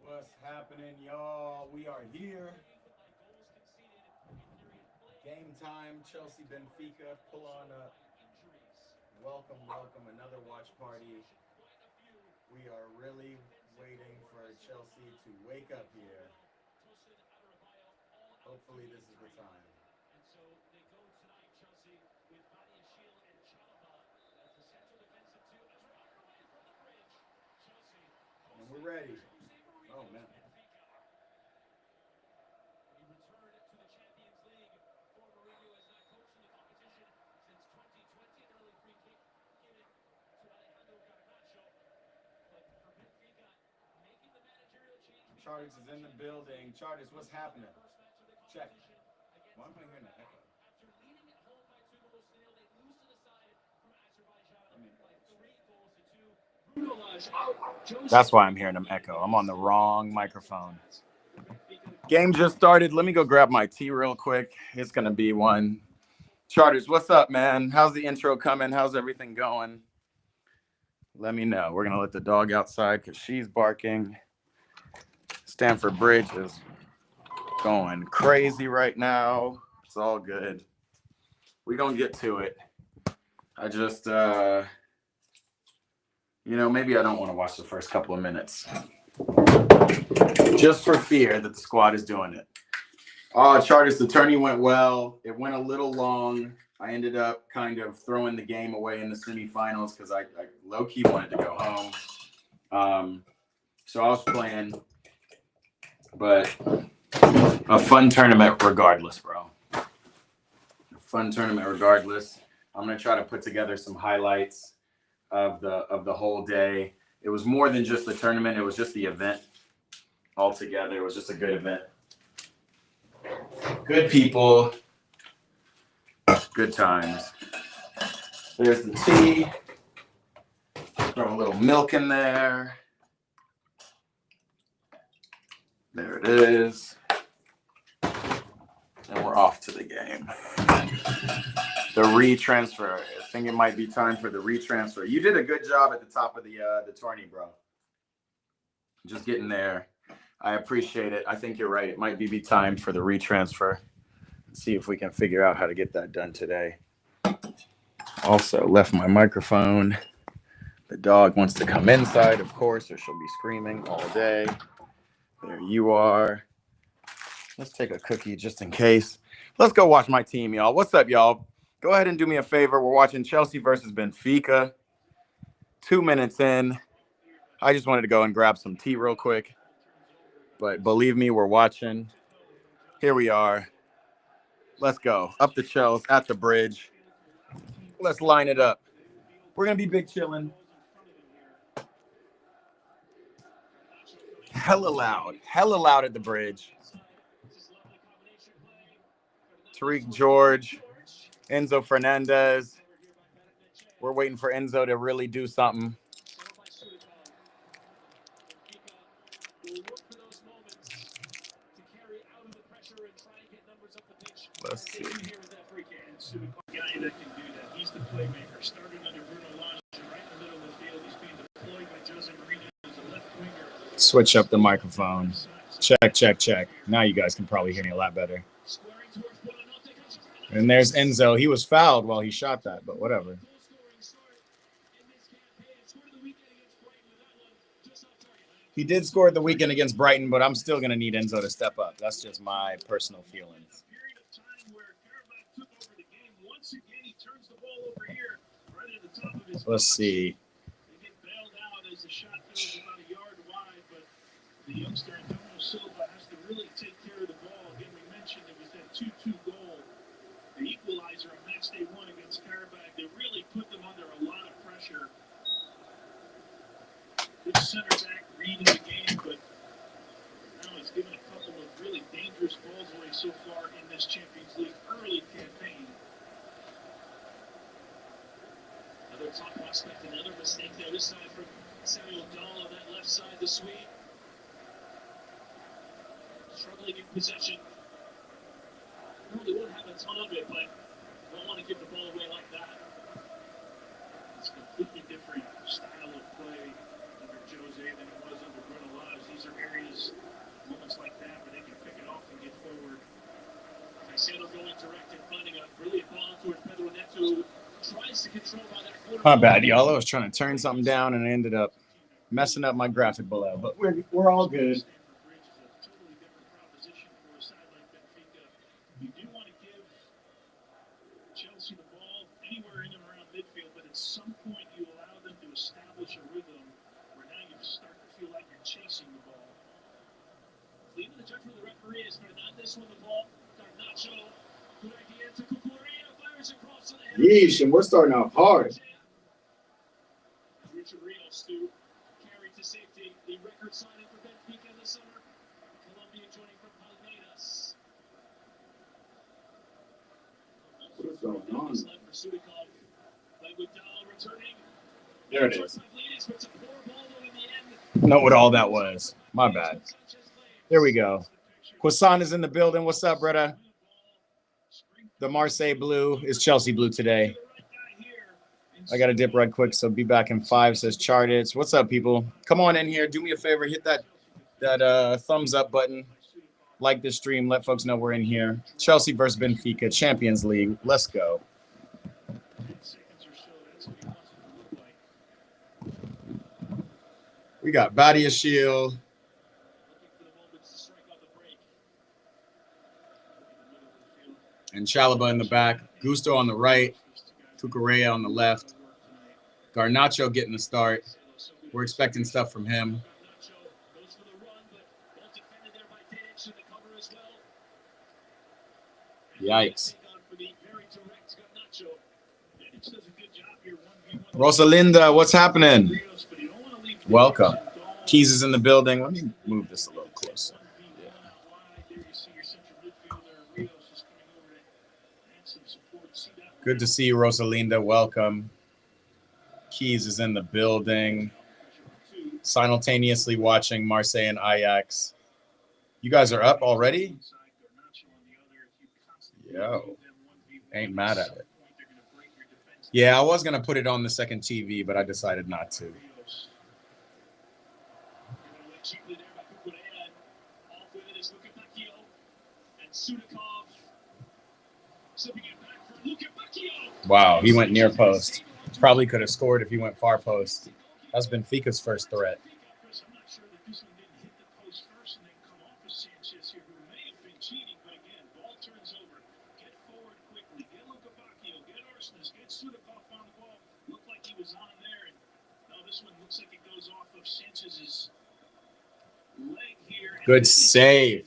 What's happening, y'all? We are here. Game time. Chelsea Benfica. Pull on up. Welcome, welcome. Another watch party. We are really waiting for Chelsea to wake up here. Hopefully, this is the time. And we're ready. Oh, man. Charters is in the building. Charters, what's happening? Check. Why am I hearing an echo? That's why I'm hearing them echo. I'm on the wrong microphone. Game just started. Let me go grab my tea real quick. It's going to be one. Charters, what's up, man? How's the intro coming? How's everything going? Let me know. We're going to let the dog outside because she's barking. Stamford Bridge is going crazy right now. It's all good. We're going to get to it. I just, maybe I don't want to watch the first couple of minutes. Just for fear that the squad is doing it. Charters, the tourney went well. It went a little long. I ended up kind of throwing the game away in the semifinals because I low-key wanted to go home. So I was playing. But a fun tournament regardless, bro. A fun tournament regardless. I'm going to try to put together some highlights of the whole day. It was more than just the tournament. It was just the event altogether. It was just a good event. Good people. Good times. There's the tea. Throw a little milk in there. There it is. And we're off to the game. The retransfer. I think it might be time for the retransfer. You did a good job at the top of the tourney, bro. Just getting there. I appreciate it. I think you're right. It might be time for the retransfer. Let's see if we can figure out how to get that done today. Also left my microphone. The dog wants to come inside, of course, or she'll be screaming all day. There you are. Let's take a cookie just in case. Let's go watch my team, y'all. What's up, y'all? Go ahead and do me a favor. We're watching Chelsea versus Benfica. 2 minutes in. I just wanted to go and grab some tea real quick. But believe me, we're watching. Here we are. Let's go. Up the Chels, at the bridge. Let's line it up. We're going to be big chilling. Hella loud at the bridge. Tariq George, Enzo Fernandez. We're waiting for Enzo to really do something. Let's see. He's the playmaker. Started under Bruno Lage, right in the middle of the field. He's being deployed by Jose Mourinho as a left winger. Switch up the microphone. Check. Now you guys can probably hear me a lot better. And there's Enzo. He was fouled while he shot that, but whatever. He did score at the weekend against Brighton, but I'm still going to need Enzo to step up. That's just my personal feelings. Let's see. The youngster Antonio Silva has to really take care of the ball. Again, we mentioned it was that 2-2 goal, the equalizer on match day 1 against Karabakh. They really put them under a lot of pressure. Good center back reading the game, but now he's given a couple of really dangerous balls away so far in this Champions League early campaign. Another top prospect, another mistake there. This side from Samuel Dahl on that left side, the Swede. Struggling in possession. Really won't have a ton of it, but don't want to give the ball away like that. It's a completely different style of play under Jose than it was under Bruno Lage. These are areas My bad, y'all. I was trying to turn something down and I ended up messing up my graphic below, but we're all good. You do want to give Chelsea the ball anywhere in and around midfield, but at some point you allow them to establish a rhythm where now you start to feel like you're chasing the ball. Leaving the judgment of the referee is Fernandez with the ball. Garnacho, good idea to Cucurella, fires across to the head. Yeesh, and we're starting off hard. Richard Rios to carry to safety. The record signing for Benfica in the summer. Colombia joining from Palmeiras. What's going on? There it is. Know what all that was. My bad. There we go. Quasan is in the building. What's up, brother? The Marseille blue is Chelsea blue today. I got to dip right quick, so be back in 5, says Charted. What's up, people? Come on in here. Do me a favor. Hit that thumbs up button. Like this stream. Let folks know we're in here. Chelsea versus Benfica, Champions League. Let's go. We got Badia Shield. And Chalaba in the back. Gusto on the right. Cucurella on the left. Garnacho getting the start. We're expecting stuff from him. Yikes. Rosalinda, what's happening? Welcome. Keys is in the building. Let me move this a little closer. Yeah. Good to see you, Rosalinda. Welcome. Keys is in the building. Simultaneously watching Marseille and Ajax. You guys are up already? Yo, ain't mad at it. Yeah, I was going to put it on the second TV, but I decided not to. Wow, he went near post. Probably could have scored if he went far post. That's Benfica's first threat. Good save.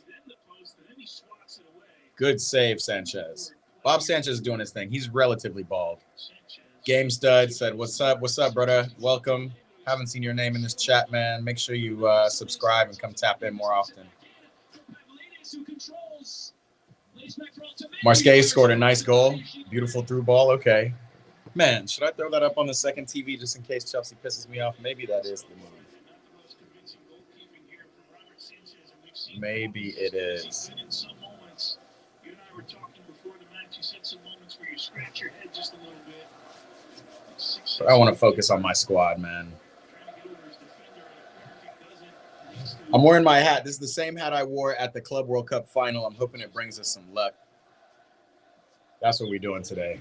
Good save, Sanchez. Bob Sanchez is doing his thing. He's relatively bald. Game Stud said, what's up? What's up, brother? Welcome. Haven't seen your name in this chat, man. Make sure you subscribe and come tap in more often. Marseille scored a nice goal. Beautiful through ball. Okay. Man, should I throw that up on the second TV just in case Chelsea pisses me off? Maybe that is the move. Maybe it is. But I want to focus on my squad, man. I'm wearing my hat. This is the same hat I wore at the Club World Cup final. I'm hoping it brings us some luck. That's what we're doing today.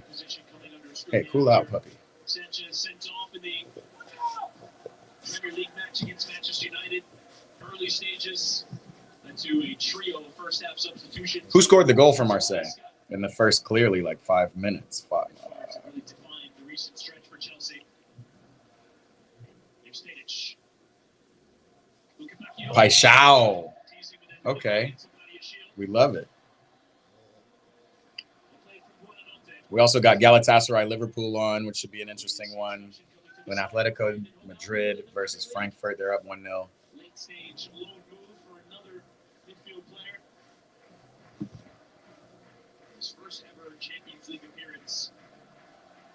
Hey, cool out, puppy. Sanchez sent off in the Premier League match against Manchester United. Early stages to a trio of first half substitutions. Who scored the goal for Marseille in the first, clearly, like 5 minutes? Really defined the recent stretch for Chelsea. Paixão. Okay. We love it. We also got Galatasaray Liverpool on, which should be an interesting one. When Atletico Madrid versus Frankfurt, they're up 1-0. Late stage low move for another midfield player. His first ever Champions League appearance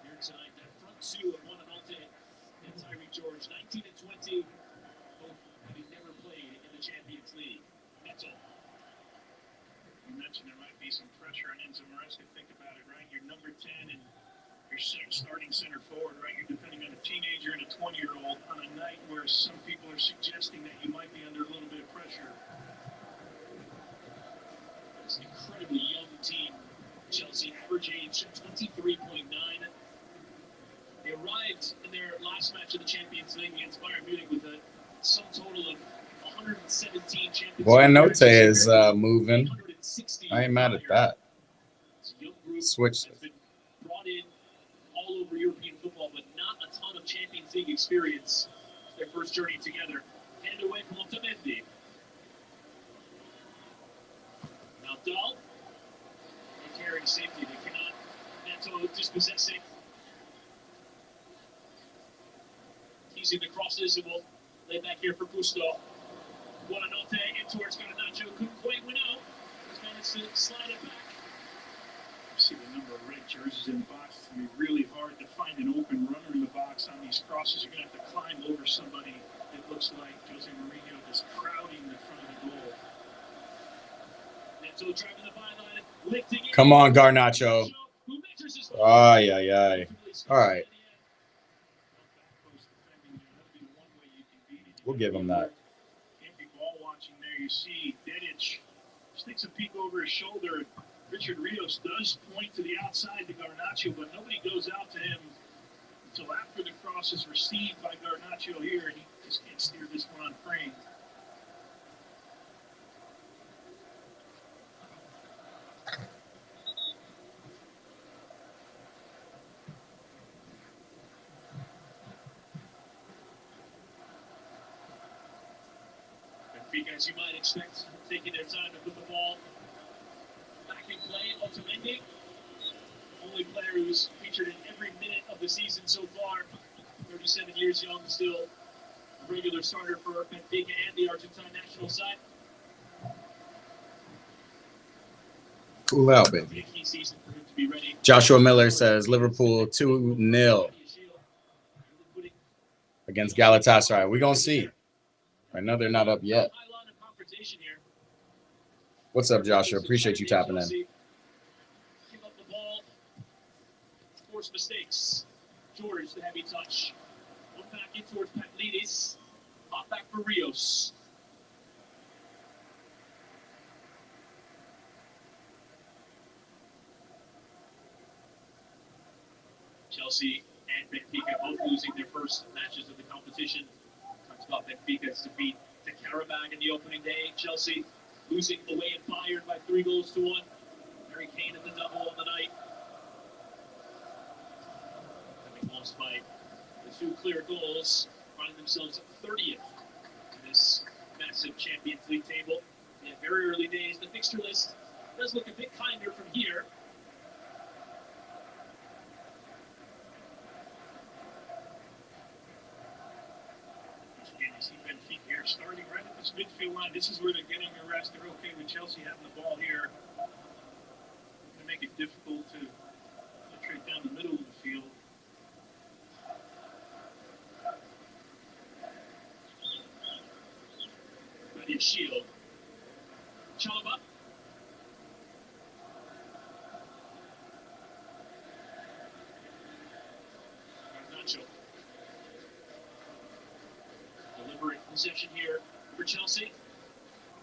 here tonight. That front two of Buonanotte and Tyree George, 19 and 20, both having never played in the Champions League. That's all. You mentioned there might be some pressure on Enzo Maresca. Think about it, right? You're number 10 and you're starting center forward, right? You're depending on a teenager and a 20-year-old on a night where some people are suggesting that you might be under a little bit of pressure. It's an incredibly young team. Chelsea average age 23.9. Boy, Note is moving. I ain't mad at that. Switch. Brought in all over European football, but not a ton of Champions League experience. It's their first journey together. Hand away from Otamendi. Now Dahl. They're carrying safety. They cannot. Neto dispossessing. Teasing the crosses and will lay back here for Gusto. Buonanotte in towards Garnacho. Couldn't quite win out. Just managed to slide it back. See the number of red jerseys in the box. It's going to be really hard to find an open runner in the box on these crosses. You're going to have to climb over somebody. It looks like Jose Mourinho just crowding the front of the goal. Neto driving the byline, lifting it. Come on, Garnacho. Ay, ay, ay. All right. We'll give him that. Can't be ball watching there. You see Dedic just takes a peek over his shoulder. Richard Rios does point to the outside to Garnacho, but nobody goes out to him until after the cross is received by Garnacho here, and he just can't steer this one on frame. Benfica, as you might expect, taking their time to put the ball back in play. Otamendi, only player who's featured in every minute of the season so far. 37 years young, still a regular starter for Benfica and the Argentine national side. Cool out, baby. Key season for him to be ready. Joshua Miller says Liverpool 2-0 against Galatasaray. We're going to see. I know they're not up yet. What's up, Joshua? Appreciate you tapping in. Give up the ball. Force mistakes. George, the heavy touch. One back in towards Pavlidis. Hop back for Rios. Chelsea and Benfica both losing their first matches of the competition. Talks about Benfica's defeat to Karabag in the opening day. Chelsea losing away at Bayern by 3-1. Harry Kane at the double on the night. Having lost by the 2 clear goals, finding themselves 30th in this massive Champions League table. In very early days, the fixture list does look a bit kinder from here. Benfica here starting right at this midfield line. This is where they're getting a rest. They're okay with Chelsea having the ball here. To make it difficult to penetrate down the middle of the field. Ready to shield. Chalaba. Garnacho. Deliberate possession here for Chelsea.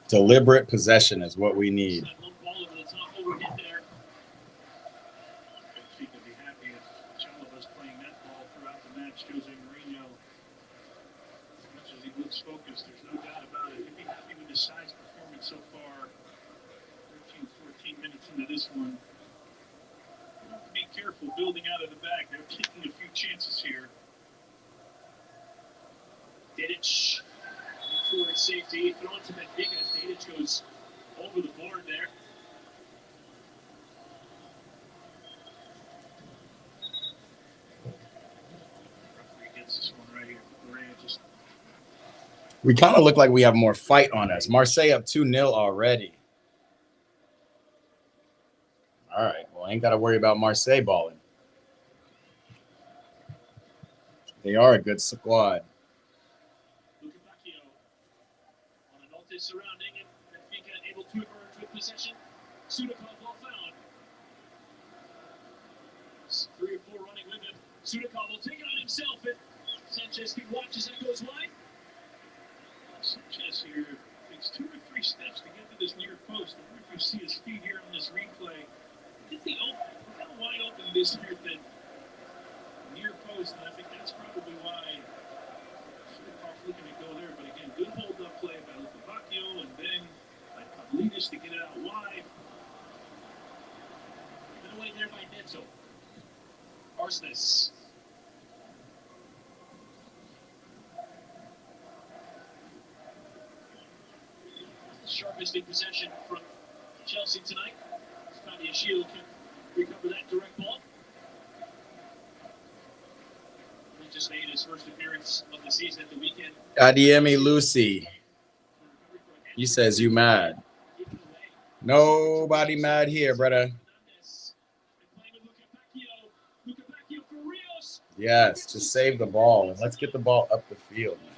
Deliberate possession is what we need. That low ball over the top, overhit there. Benfica would be happy if Chalaba's playing that ball throughout the match. Jose Mourinho, as much as he looks focused, there's no doubt about it. He'd be happy with his side's performance so far. 13, 14 minutes into this one. You have to be careful building out of the back. They're taking a few chances here. Dedic towards safety, thrown to Benfica as Dedic goes over the board there. Referee gets this one right here. Just We kind of look like we have more fight on us. Marseille up 2-0 already. All right. Well, I ain't got to worry about Marseille balling. They are a good squad. surrounding it. Benfica able to emerge with possession. Sudakov well found. 3 or 4 running with him. Sudakov will take it on himself. And Sanchez can watch as that goes wide. Sanchez here takes 2 or 3 steps to get to this near post. I wonder if you see his feet here on this replay. Look how wide open it is here at the near post, and I think that's probably why Sudakov looking to go there. But again, good hold-up play by Lukavakio, and then Davis to get it out wide. Given away there by Neto. Arsenis. Sharpest in possession from Chelsea tonight. Fadia Shield can recover that direct ball. He just made his first appearance of the season at the weekend. Adiemi Lucy. He says you mad. Nobody mad here, brother. Yes, just save the ball. Let's get the ball up the field, man.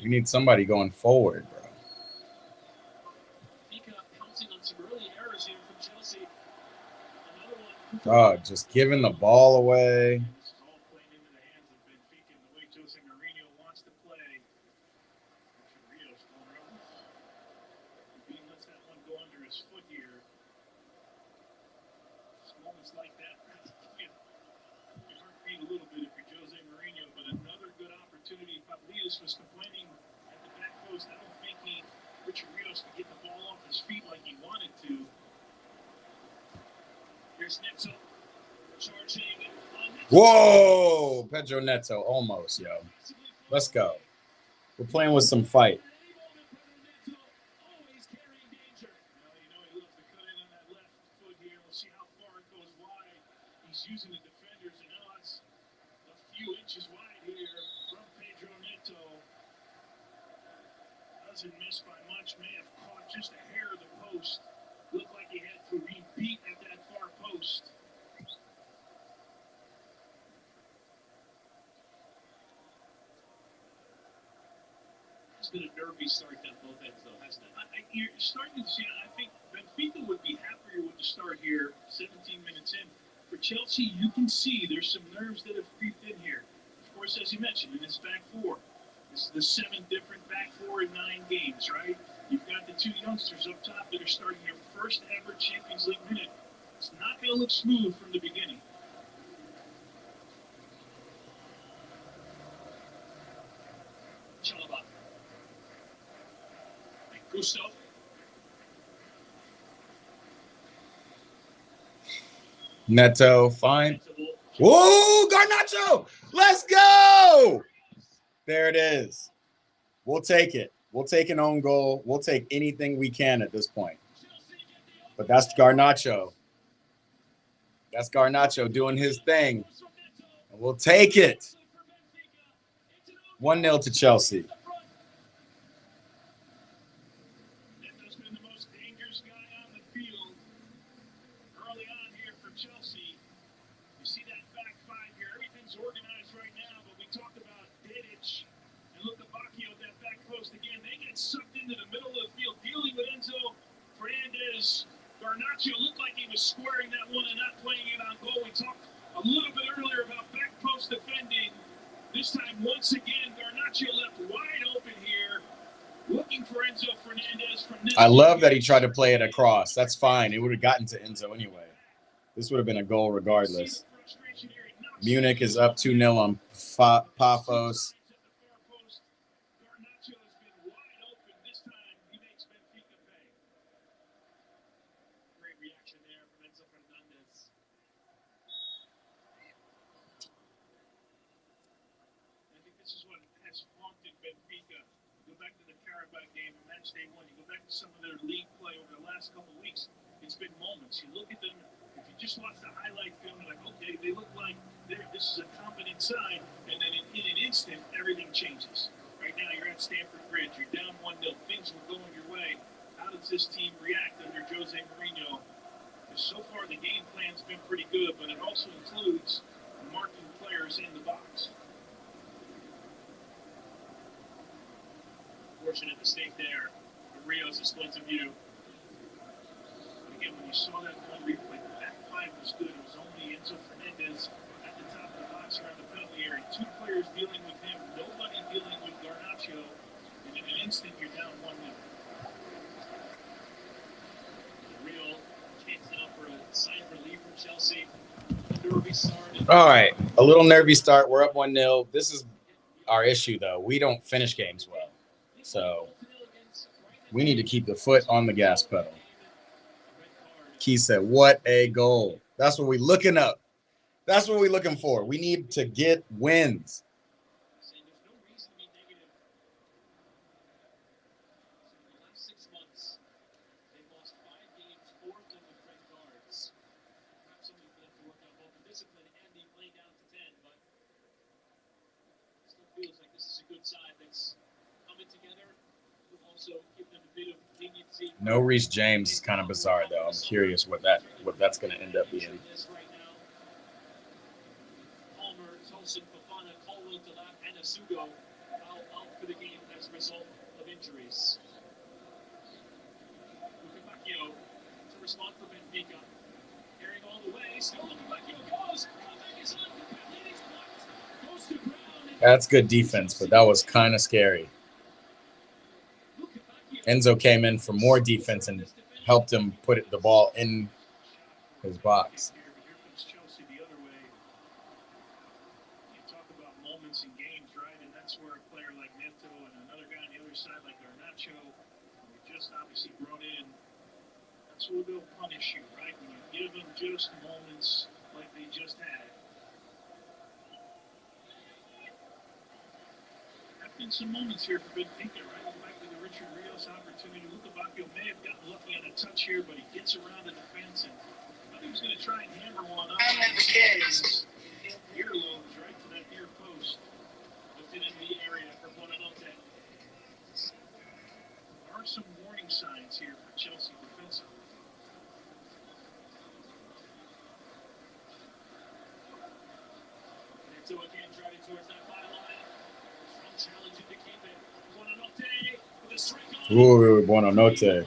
We need somebody going forward, bro. God, just giving the ball away. Like that, your heart beat a little bit if you're Jose Mourinho, but another good opportunity. Pavlidis was complaining at the back post. I don't think Richard Rios could get the ball off his feet like he wanted to. Here's Neto charging. Whoa, Pedro Neto, almost, yo. Let's go. We're playing with some fight. He's using the defenders, and now it's a few inches wide here from Pedro Neto. Doesn't miss by much, may have caught just a hair of the post. Looked like he had to repeat at that far post. It's been a nervy start that both ends, though, hasn't it? You're starting to see, I think Benfica would be happier with the start here, 17 minutes in. For Chelsea, you can see there's some nerves that have creeped in here. Of course, as you mentioned, in this back four. This is the 7 different back four in 9 games, right? You've got the 2 youngsters up top that are starting their first ever Champions League minute. It's not going to look smooth from the beginning. Chalaba. And Gusto. Neto, fine. Whoa, Garnacho! Let's go! There it is. We'll take it. We'll take an own goal. We'll take anything we can at this point. But that's Garnacho. That's Garnacho doing his thing. And we'll take it. 1-0 to Chelsea. Neto's been the most dangerous guy on the field early on here for Chelsea. You see that back 5 here. Everything's organized right now, but we talked about Dedic and Luka Bacchio at that back post again. They get sucked into the middle of the field, dealing with Enzo Fernandez. Garnacho looked like he was squaring that one and not playing it on goal. We talked a little bit earlier about back post defending. This time, once again, Garnacho left wide open here, looking for Enzo Fernandez. I love that he tried to play it across. That's fine. It would have gotten to Enzo anyway. This would have been a goal regardless. Munich is up 2-0 on Pafos. Benfica. Go back to the Carabao game, match day 1. You go back to some of their league play over the last couple of weeks. It's been moments. You look at them. If you just watch the highlight film, you're like, okay, they look like this is a competent side, and then in an instant, everything changes. Right now, you're at Stamford Bridge. You're down 1-0. Things were going your way. How does this team react under Jose Mourinho? Because so far, the game plan's been pretty good, but it also includes marking players in the box. Fortunate mistake there for Rios' points of view. But again, when you saw that one replay, the back 5 was good. It was only Enzo Fernandez at the top of the box around the penalty area. 2 players dealing with him, nobody dealing with Garnacho. And in an instant, you're down 1-0. Real chance now for a sign of relief from Chelsea. Under nervy start. All right, a little nervy start. We're up 1-0. This is our issue, though. We don't finish games well. So we need to keep the foot on the gas pedal. Key said, what a goal. That's what we're looking up. That's what we're looking for. We need to get wins. Saying there's no reason to be negative. So in the last 6 months, they've lost 5 games, 4 of them with red cards. Perhaps something for them to work on both the discipline and the playing down to 10, but it still feels like this is a good side that's coming together. Will also give them a bit of leniency. No Reece James is kind of bizarre, though. I'm curious what that's going to end up being. Right now. Palmer, Tolson, Fofana, Caldwell, Delap, and Asugo out for the game as a result of injuries. Lukebakio to respond for Benfica. Carrying all the way, still Lukebakio goes. Contact is on. He's blocked. Goes to ground. That's good defense, but that was kind of scary. Enzo came in for more defense and helped him put the ball in his box. Here comes Chelsea the other way. You talk about moments in games, right? And that's where a player like Neto and another guy on the other side like Garnacho, who just obviously brought in, that's where they'll punish you, right? When you give them just moments like they just had. There have been some moments here for Benfica, right? Back to the Richard Rios opportunity. Lukebakio may have gotten lucky on a touch here, but he gets around the defense and I think he's going to try and hammer one up. Earlobes right to that near post. Looked it into the area for Buonanotte. There are some warning signs here for Chelsea defensively. Neto again driving towards that byline. Strong challenge to keep it. Buonanotte with a strike on. Ooh, Buonanotte.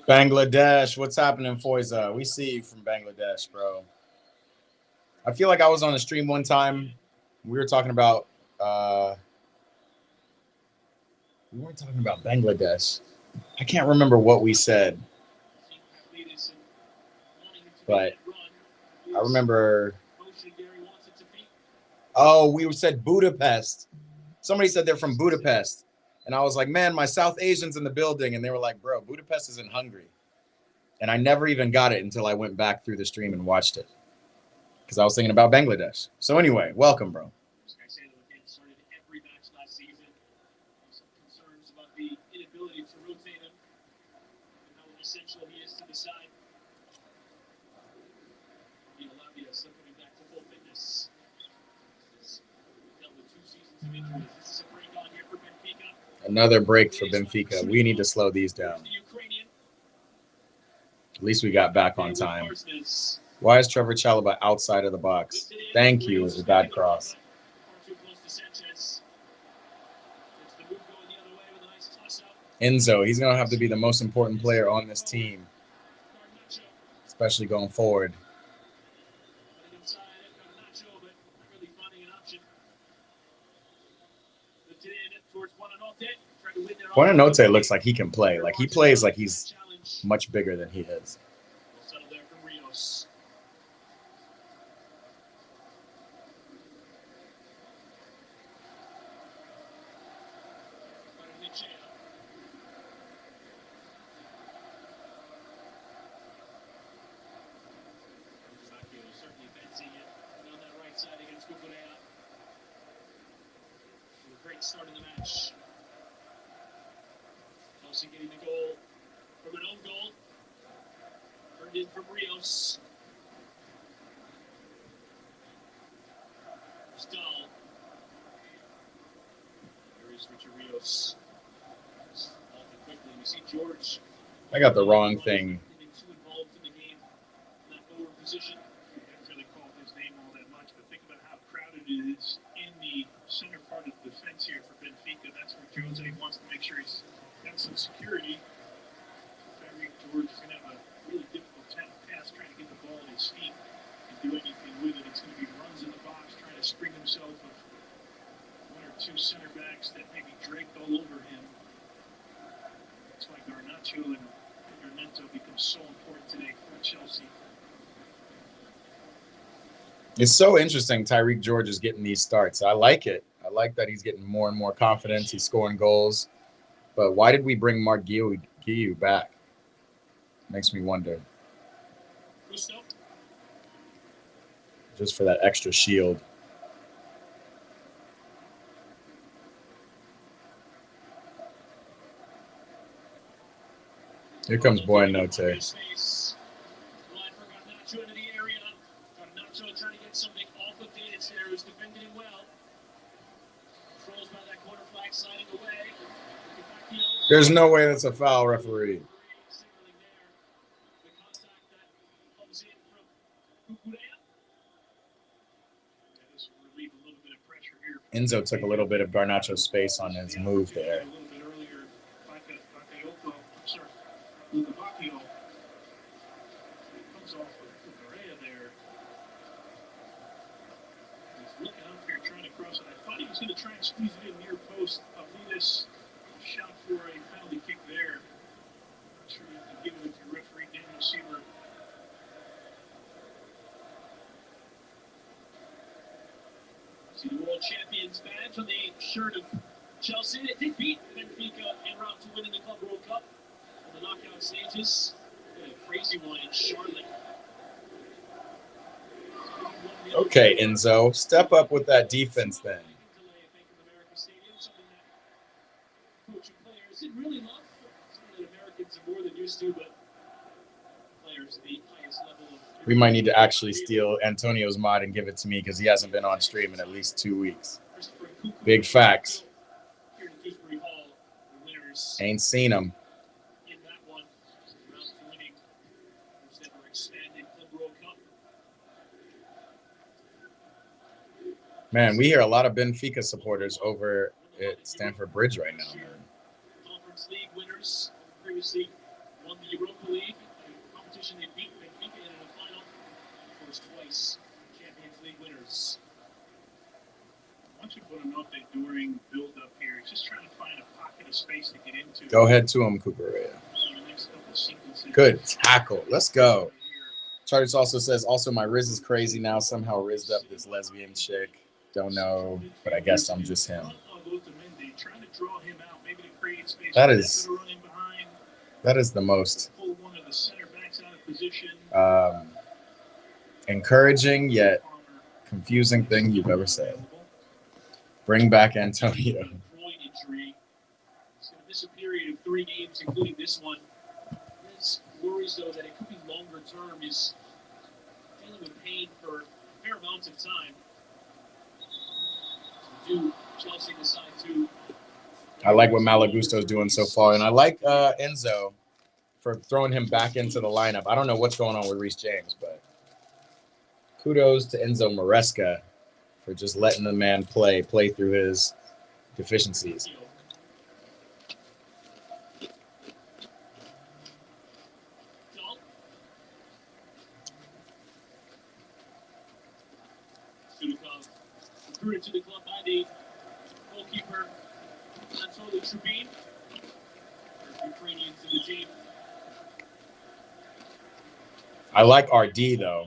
Bangladesh, what's happening, Foyza? We see you from Bangladesh, bro. I feel like I was on a stream one time. We were talking about Bangladesh. I can't remember what we said, but I remember. Oh, we said Budapest. Somebody said they're from Budapest. And I was like, man, my South Asians in the building. And they were like, bro, Budapest is in Hungary. And I never even got it until I went back through the stream and watched it. Because I was thinking about Bangladesh. So anyway, welcome, bro. Started every match last season. Some concerns about the inability to rotate him and how essential he is to the side. Lavia still coming back to full fitness. Dealt with 2 seasons of injuries. This is a break on here for Benfica. Another break for Benfica. We need to slow these down. At least we got back on time. Why is Trevor Chalobah outside of the box? Thank you. It was a bad cross. Enzo, he's going to have to be the most important player on this team, especially going forward. Buonanotte looks like he can play. Like he plays like he's much bigger than he is. Great start of the match. Chelsea getting the goal from an own goal. Turned in from Rios. Stahl. There is Richard Rios. Quickly, we see George. I got the wrong thing. Too involved in the game. That forward position. I haven't really called his name all that much, but think about how crowded it is in the center part of the defense here for Benfica. That's where Jose wants to make sure he's got some security. George is going to have a really difficult task trying to get the ball at his feet and do anything with it. It's going to be runs in the box, trying to spring himself with 1 or 2 center backs that maybe draped all over him. Garnacho and Garnacho become so important today for Chelsea. It's so interesting Tyreek George is getting these starts. I like it. I like that he's getting more and more confidence. He's scoring goals. But why did we bring Mark Guiu back? Makes me wonder. Gusto. Just for that extra shield. Here comes Buonanotte. Space. Line for Garnacho into the area. Garnacho trying to get something off of David Stairs, defending it well. Controls by that corner flag, sliding away. There's no way that's a foul, referee. Signaling there. The contact that comes in from Cucurella. This will relieve a little bit of pressure here. Enzo took a little bit of Garnacho's space on his move there. A little bit earlier, Bakayoko, sorry, Lukabakio comes off of Cucurella there. He's looking up here, trying to cross it. I thought he was going to try and squeeze it in near post. Aviles shot for a penalty kick there. Not sure you can give it with your referee, Daniel Sieber. See the world champions badge on the shirt of Chelsea. They did beat Benfica en route to winning the Club World Cup in the knockout stages. A crazy one in Charlotte. Okay, Enzo, step up with that defense then. Coaching players didn't really love something that Americans are more than used to, but players at the highest level of. We might need to actually steal Antonio's mod and give it to me because he hasn't been on stream in at least 2 weeks. Big facts. Here in Gooseberry Hall, the winners Ain't seen him. in that one, round to winning first ever expanded Club World Cup. Man, we hear a lot of Benfica supporters over at Stamford Bridge right now, man. Conference League winners previously won the Europa League, a competition they beat Benfica in the final. Of course, twice Champions League winners. I want you to put a note that during build-up here, he's just trying to find a pocket of space to get into. Go ahead to him, Cucurella. So the next couple of sequences. Good tackle. Let's go. Charters also says, also my Riz is crazy now. Somehow rizzed up this lesbian chick. Don't know, but I guess I'm just him. That is the most encouraging yet confusing thing you've ever said. Bring back Antonio. Miss a period of 3 games, including this one. There's worries though that it could be longer term. He's dealing with pain for a fair amount of time. Do Chelsea decide to? I like what Malagusto's doing so far, and I like Enzo for throwing him back into the lineup. I don't know what's going on with Reece James, but kudos to Enzo Maresca for just letting the man play through his deficiencies. Recruited to the club by the goalkeeper, Anatoly Trubin. Ukrainians in the team. I like RD though.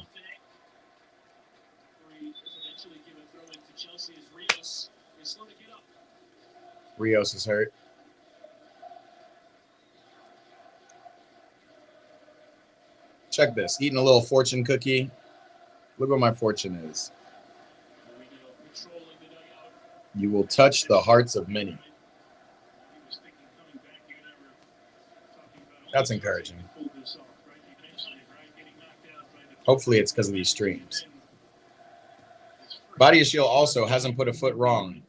Eventually give a throw into Chelsea as Rios is slow to get up. Rios is hurt. Check this. Eating a little fortune cookie. Look what my fortune is. You will touch the hearts of many. That's encouraging. Hopefully it's because of these streams. Body Shield also hasn't put a foot wrong.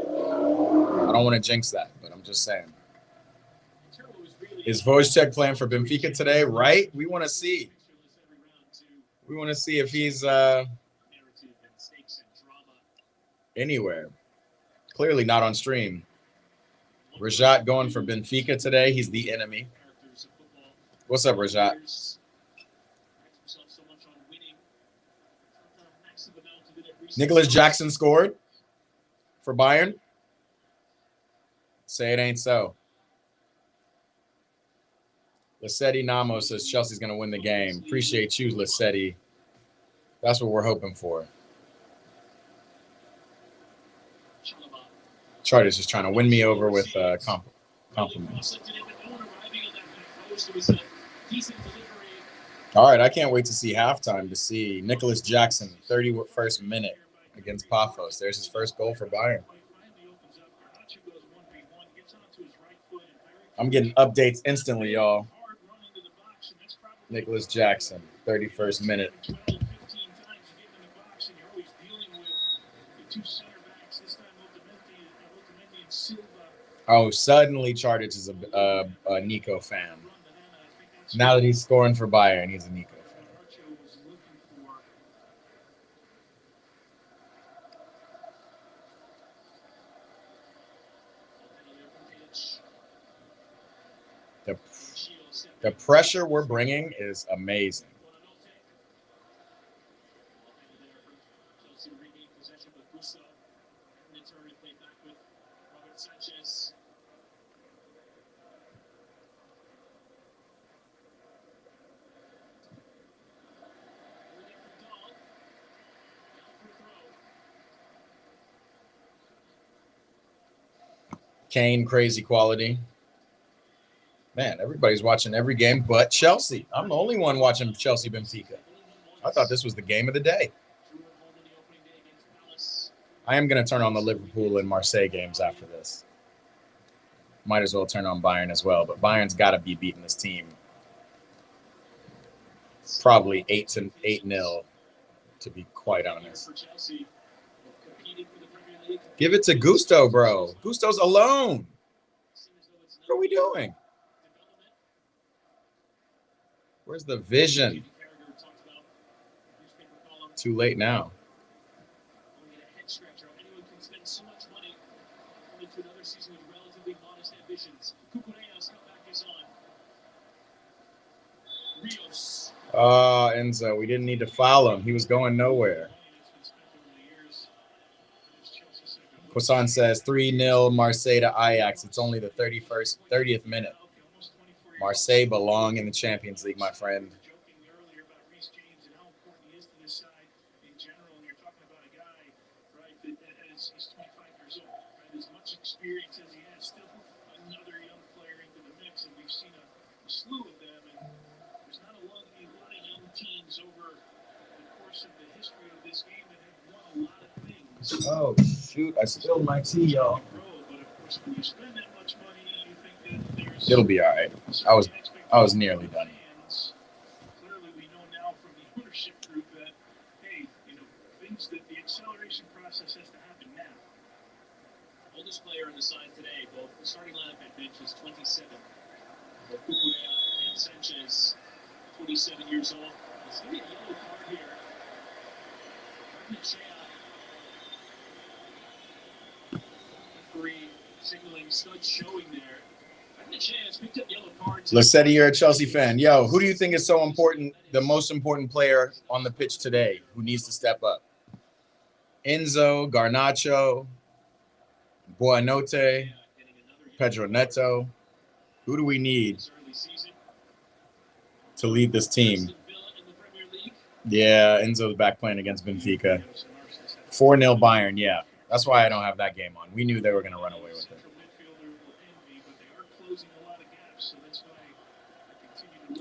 I don't want to jinx that, but I'm just saying. Is Wojciech playing for Benfica today? Right? We want to see. We want to see if he's anywhere. Clearly not on stream. Rajat going for Benfica today. He's the enemy. What's up, Rajat? Nicholas Jackson scored for Bayern. Say it ain't so. Lissetti Namo says Chelsea's going to win the game. Appreciate you, Lissetti. That's what we're hoping for. Charter's just trying to win me over with compliments. All right, I can't wait to see halftime to see Nicholas Jackson, 31st minute against Paphos. There's his first goal for Bayern. I'm getting updates instantly, y'all. Nicholas Jackson, 31st minute. Oh, suddenly Chartich is a Nico fan. Now that he's scoring for Bayern, he's a Nico fan. The pressure we're bringing is amazing. Kane, crazy quality. Man, everybody's watching every game but Chelsea. I'm the only one watching Chelsea Benfica. I thought this was the game of the day. I am going to turn on the Liverpool and Marseille games after this. Might as well turn on Bayern as well, but Bayern's got to be beating this team. Probably 8-0, to be quite honest. Give it to Gusto, bro. Gusto's alone. What are we doing? Where's the vision? Too late now. Enzo, we didn't need to foul him. He was going nowhere. Kwasan says 3-0 Marseille to Ajax. It's only the 30th minute. Marseille belong in the Champions League, my friend. Oh shoot! I spilled my tea, y'all. It'll be all right. I was nearly done. Clearly, we know now from the ownership group that things that the acceleration process has to happen now. Oldest player on the side today, both the starting lineup at bench is 27. Both Cucurella and Sanchez, 27 years old. Let's give me a yellow card here. Signaling stud showing there. Lissetti, you're a Chelsea fan. Yo, who do you think is so important, the most important player on the pitch today who needs to step up? Enzo, Garnacho, Buonanotte, Pedro Neto. Who do we need to lead this team? Yeah, Enzo's back playing against Benfica. 4-0 Bayern, yeah. That's why I don't have that game on. We knew they were going to run away with it.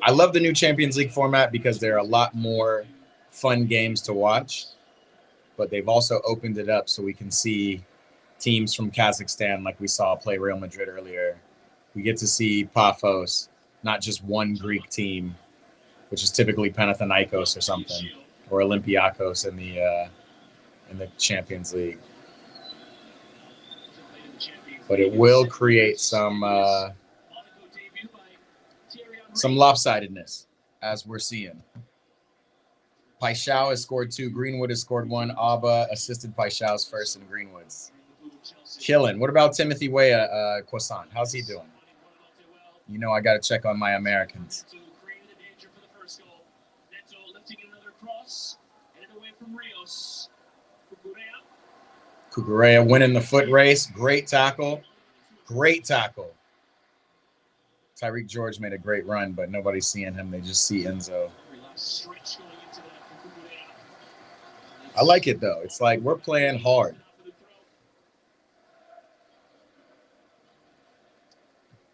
I love the new Champions League format because there are a lot more fun games to watch, but they've also opened it up so we can see teams from Kazakhstan like we saw play Real Madrid earlier. We get to see Paphos, not just one Greek team, which is typically Panathinaikos or something, or Olympiakos in the Champions League. But it will create some lopsidedness, as we're seeing. Paixão has scored 2. Greenwood has scored 1. Abba assisted Paixão's first and Greenwood's. Killing. What about Timothy Weah, Croissant? How's he doing? You know I got to check on my Americans. Cucurella winning the foot race. Great tackle. Great tackle. Tyreek George made a great run, but nobody's seeing him. They just see Enzo. I like it, though. It's like we're playing hard.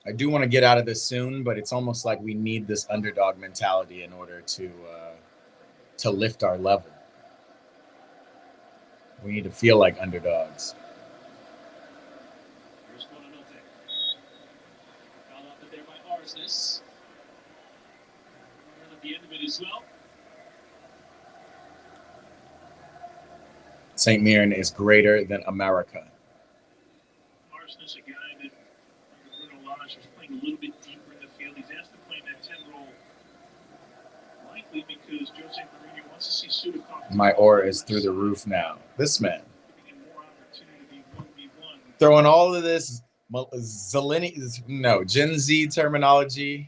I do want to get out of this soon, but it's almost like we need this underdog mentality in order to lift our level. We need to feel like underdogs. St. Mirren is greater than America. Arson's a guy that Bruno Lage is playing a little bit deeper in the field. He's asked to play in that 10 role, likely because Jose Mourinho wants to see Sudakov. My aura is through the roof now. This man. Giving him more opportunity to be 1v1. Throwing all of this Gen Z terminology.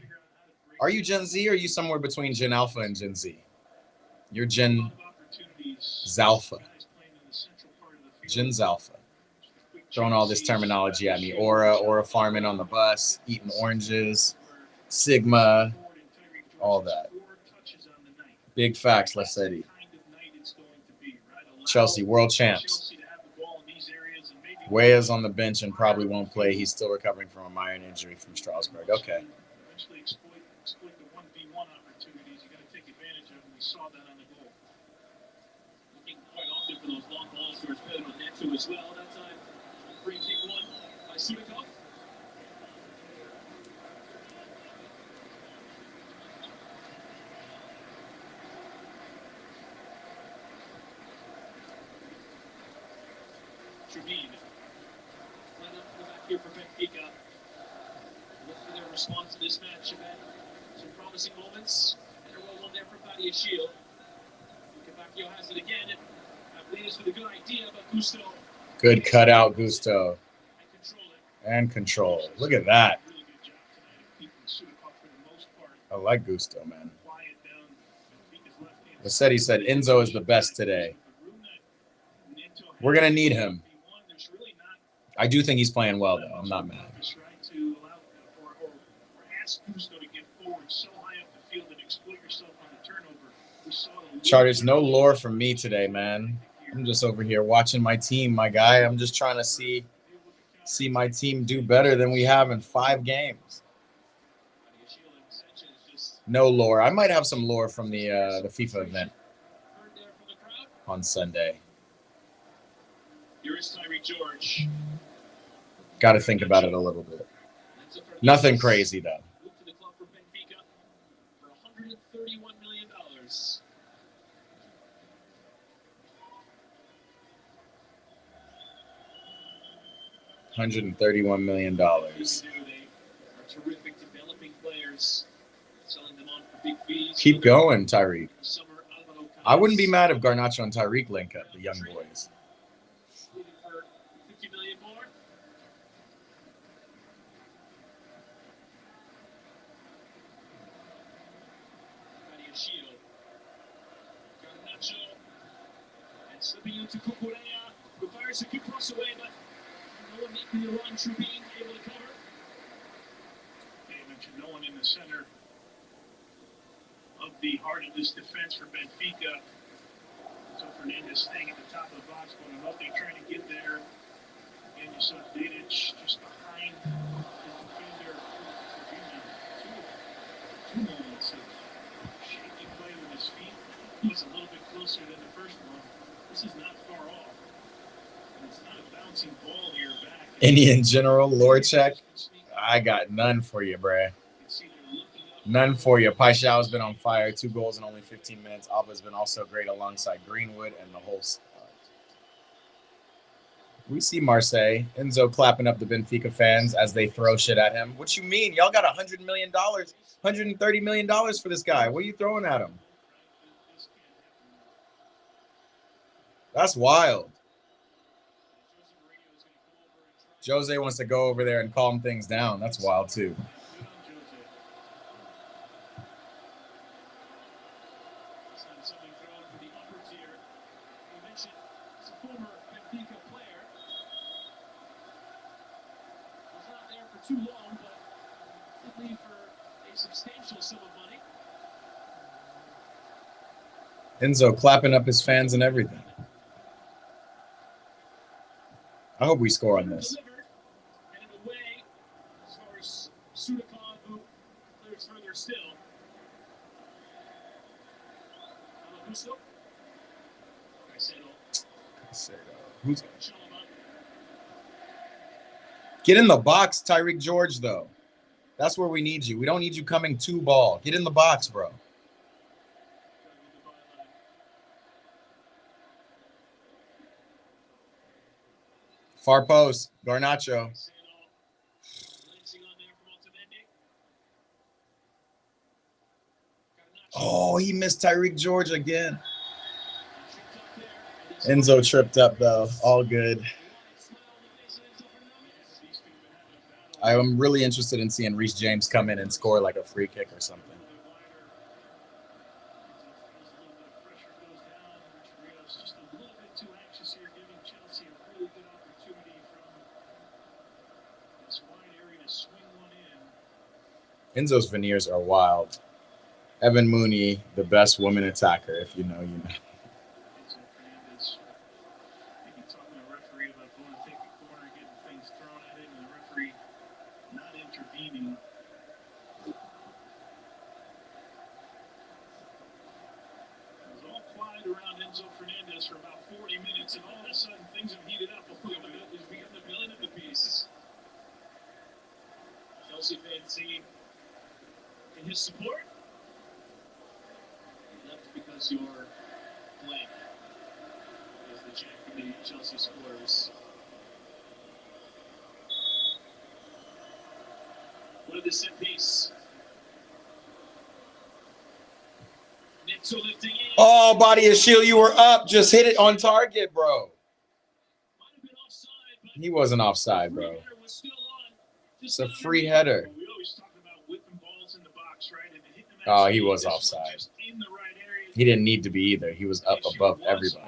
Are you Gen Z or are you somewhere between Gen Alpha and Gen Z? You're Gen Zalpha. Gen Zalpha. Throwing all this terminology at me. Aura farming on the bus, eating oranges, Sigma, all that. Big facts, Lessetti. Chelsea, world champs. Weah's on the bench and probably won't play. He's still recovering from a minor injury from Strasbourg. Okay. Exploit the 1v1 opportunities. You got to take advantage of them. We saw that on the goal. Looking quite often for those long balls towards Pedro Neto as well. That time, free kick one by Sudakov. Trevine. Line up in the back here for Benfica. Look for their response to this match event. Some promising moments. And a roll on there for Paddy Shield. Cavacchio has it again. And Leaders with a good idea, but Gusto. Good cutout, Gusto. And control it. And control. Look at that. Really good job tonight of keeping Sudakov for the most part. I like Gusto, man. Quiet down Benfica's left hand. Vassetti said Enzo is the best today. We're going to need him. I do think he's playing well, though. I'm not mad. To allow or ask Gusto to get forward so high up the field and exploit yourself on the turnover. We saw Charters, no lore from me today, man. I'm just over here watching my team, my guy. I'm just trying to see my team do better than we have in 5 games. No lore. I might have some lore from the FIFA event on Sunday. Here is Tyreek George. Got to think about it a little bit. Nothing crazy, though. Moved to the club from Benfica for $131 million. $131 million. They are terrific developing players, selling them on for big fees. Keep going, Tyreek. Summer, I wouldn't be mad if Garnacho and Tyreek link up, the young boys. looking for $50 million more. Shield. Garnacho. And slipping into Cucurella, who fires a good cross away, but no one making the run. Trevine able to cover. They mentioned no one in the center of the heart of this defense for Benfica. So Fernandez staying at the top of the box, but I know they're trying to get there. And you saw Dadic just behind his defender. Two moments of shaky play with his feet. He's a little bit closer than the first one. This is not far off. And it's not a bouncing ball here back. Indian General, lore check. I got none for you, bruh. None for you. Paixão has been on fire. 2 goals in only 15 minutes. Alba's been also great alongside Greenwood and the whole squad. We see Marseille. Enzo clapping up the Benfica fans as they throw shit at him. What you mean? Y'all got $100 million, $130 million for this guy. What are you throwing at him? That's wild. Jose wants to go over there and calm things down. That's wild, too. Too long, but for a substantial sum of money. Enzo clapping up his fans and everything. I hope we score on this. Delivered, and in a way, as far as Sudakov, who clears further still. Gusto. Who's get in the box, Tyreek George, though. That's where we need you. We don't need you coming to ball. Get in the box, bro. Far post, Garnacho. Oh, he missed Tyreek George again. Enzo tripped up, though. All good. I am really interested in seeing Reece James come in and score like a free kick or something. Enzo's veneers are wild. Evan Mooney, the best woman attacker. If you know, you know. For about 40 minutes, and all of a sudden things have heated up. We've become the villain of the piece. Chelsea fans singing in his support. He left because you're playing as the champion of Chelsea supporters. What a set piece. Oh, body of shield, you were up. Just hit it on target, bro. He wasn't offside, bro. It's a free header. Oh, he was offside. He didn't need to be either. He was up above everybody.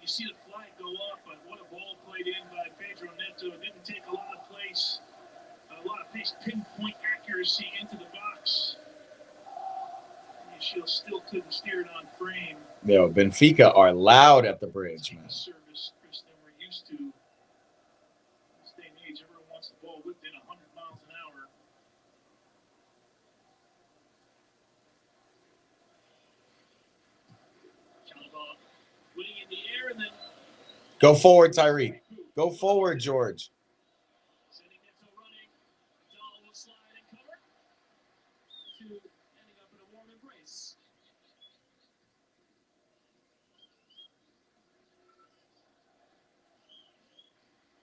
You see the flag go up, but what a ball played in by Pedro Neto. It didn't take a lot of pinpoint accuracy into the box. She still couldn't steer it on frame. Yo, Benfica are loud at the bridge, man. Service, Chris, that we're used to. In this day and age, everyone wants the ball whipped in 100 miles an hour. Chalabah winning in the air and then. Go forward, Tyreek. Go forward, George. Sending Neto running. Dall will slide and cover. Ending up in a warm embrace.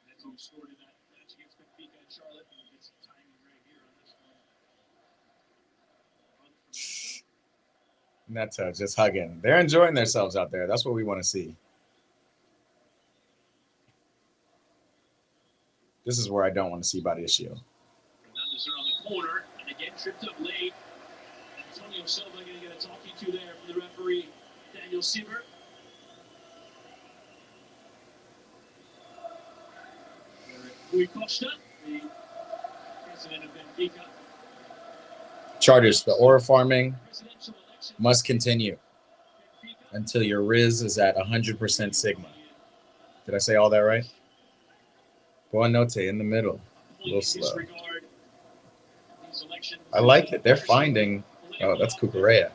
Neto scored in that match against Benfica and Charlotte, and gets some timing right here on this one. Neto just hugging. They're enjoying themselves out there. That's what we want to see. This is where I don't want to see body of shield. Fernandez are on the corner, and again tripped up late. Antonio Silva going to get a talking to there from the referee, Daniel Siebert. Rui Costa, the president of Benfica. Charters, the aura farming must continue until your Riz is at 100% Sigma. Did I say all that right? Buonanotte in the middle. A little slow. I like it. They're finding. Oh, that's Cucurella.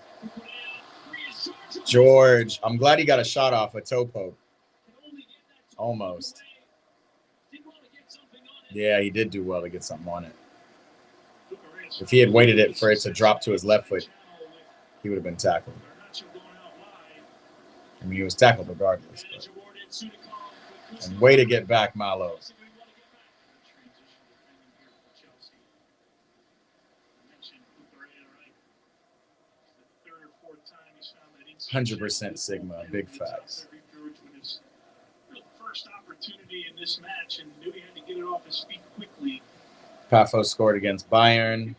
George. I'm glad he got a shot off a toe poke. Almost. Yeah, he did do well to get something on it. If he had waited it for it to drop to his left foot, he would have been tackled. I mean, he was tackled regardless. But. And way to get back, Malo. 100% Sigma, big facts. First opportunity in this match, and knew he had to get it off his feet quickly. Pafo scored against Bayern.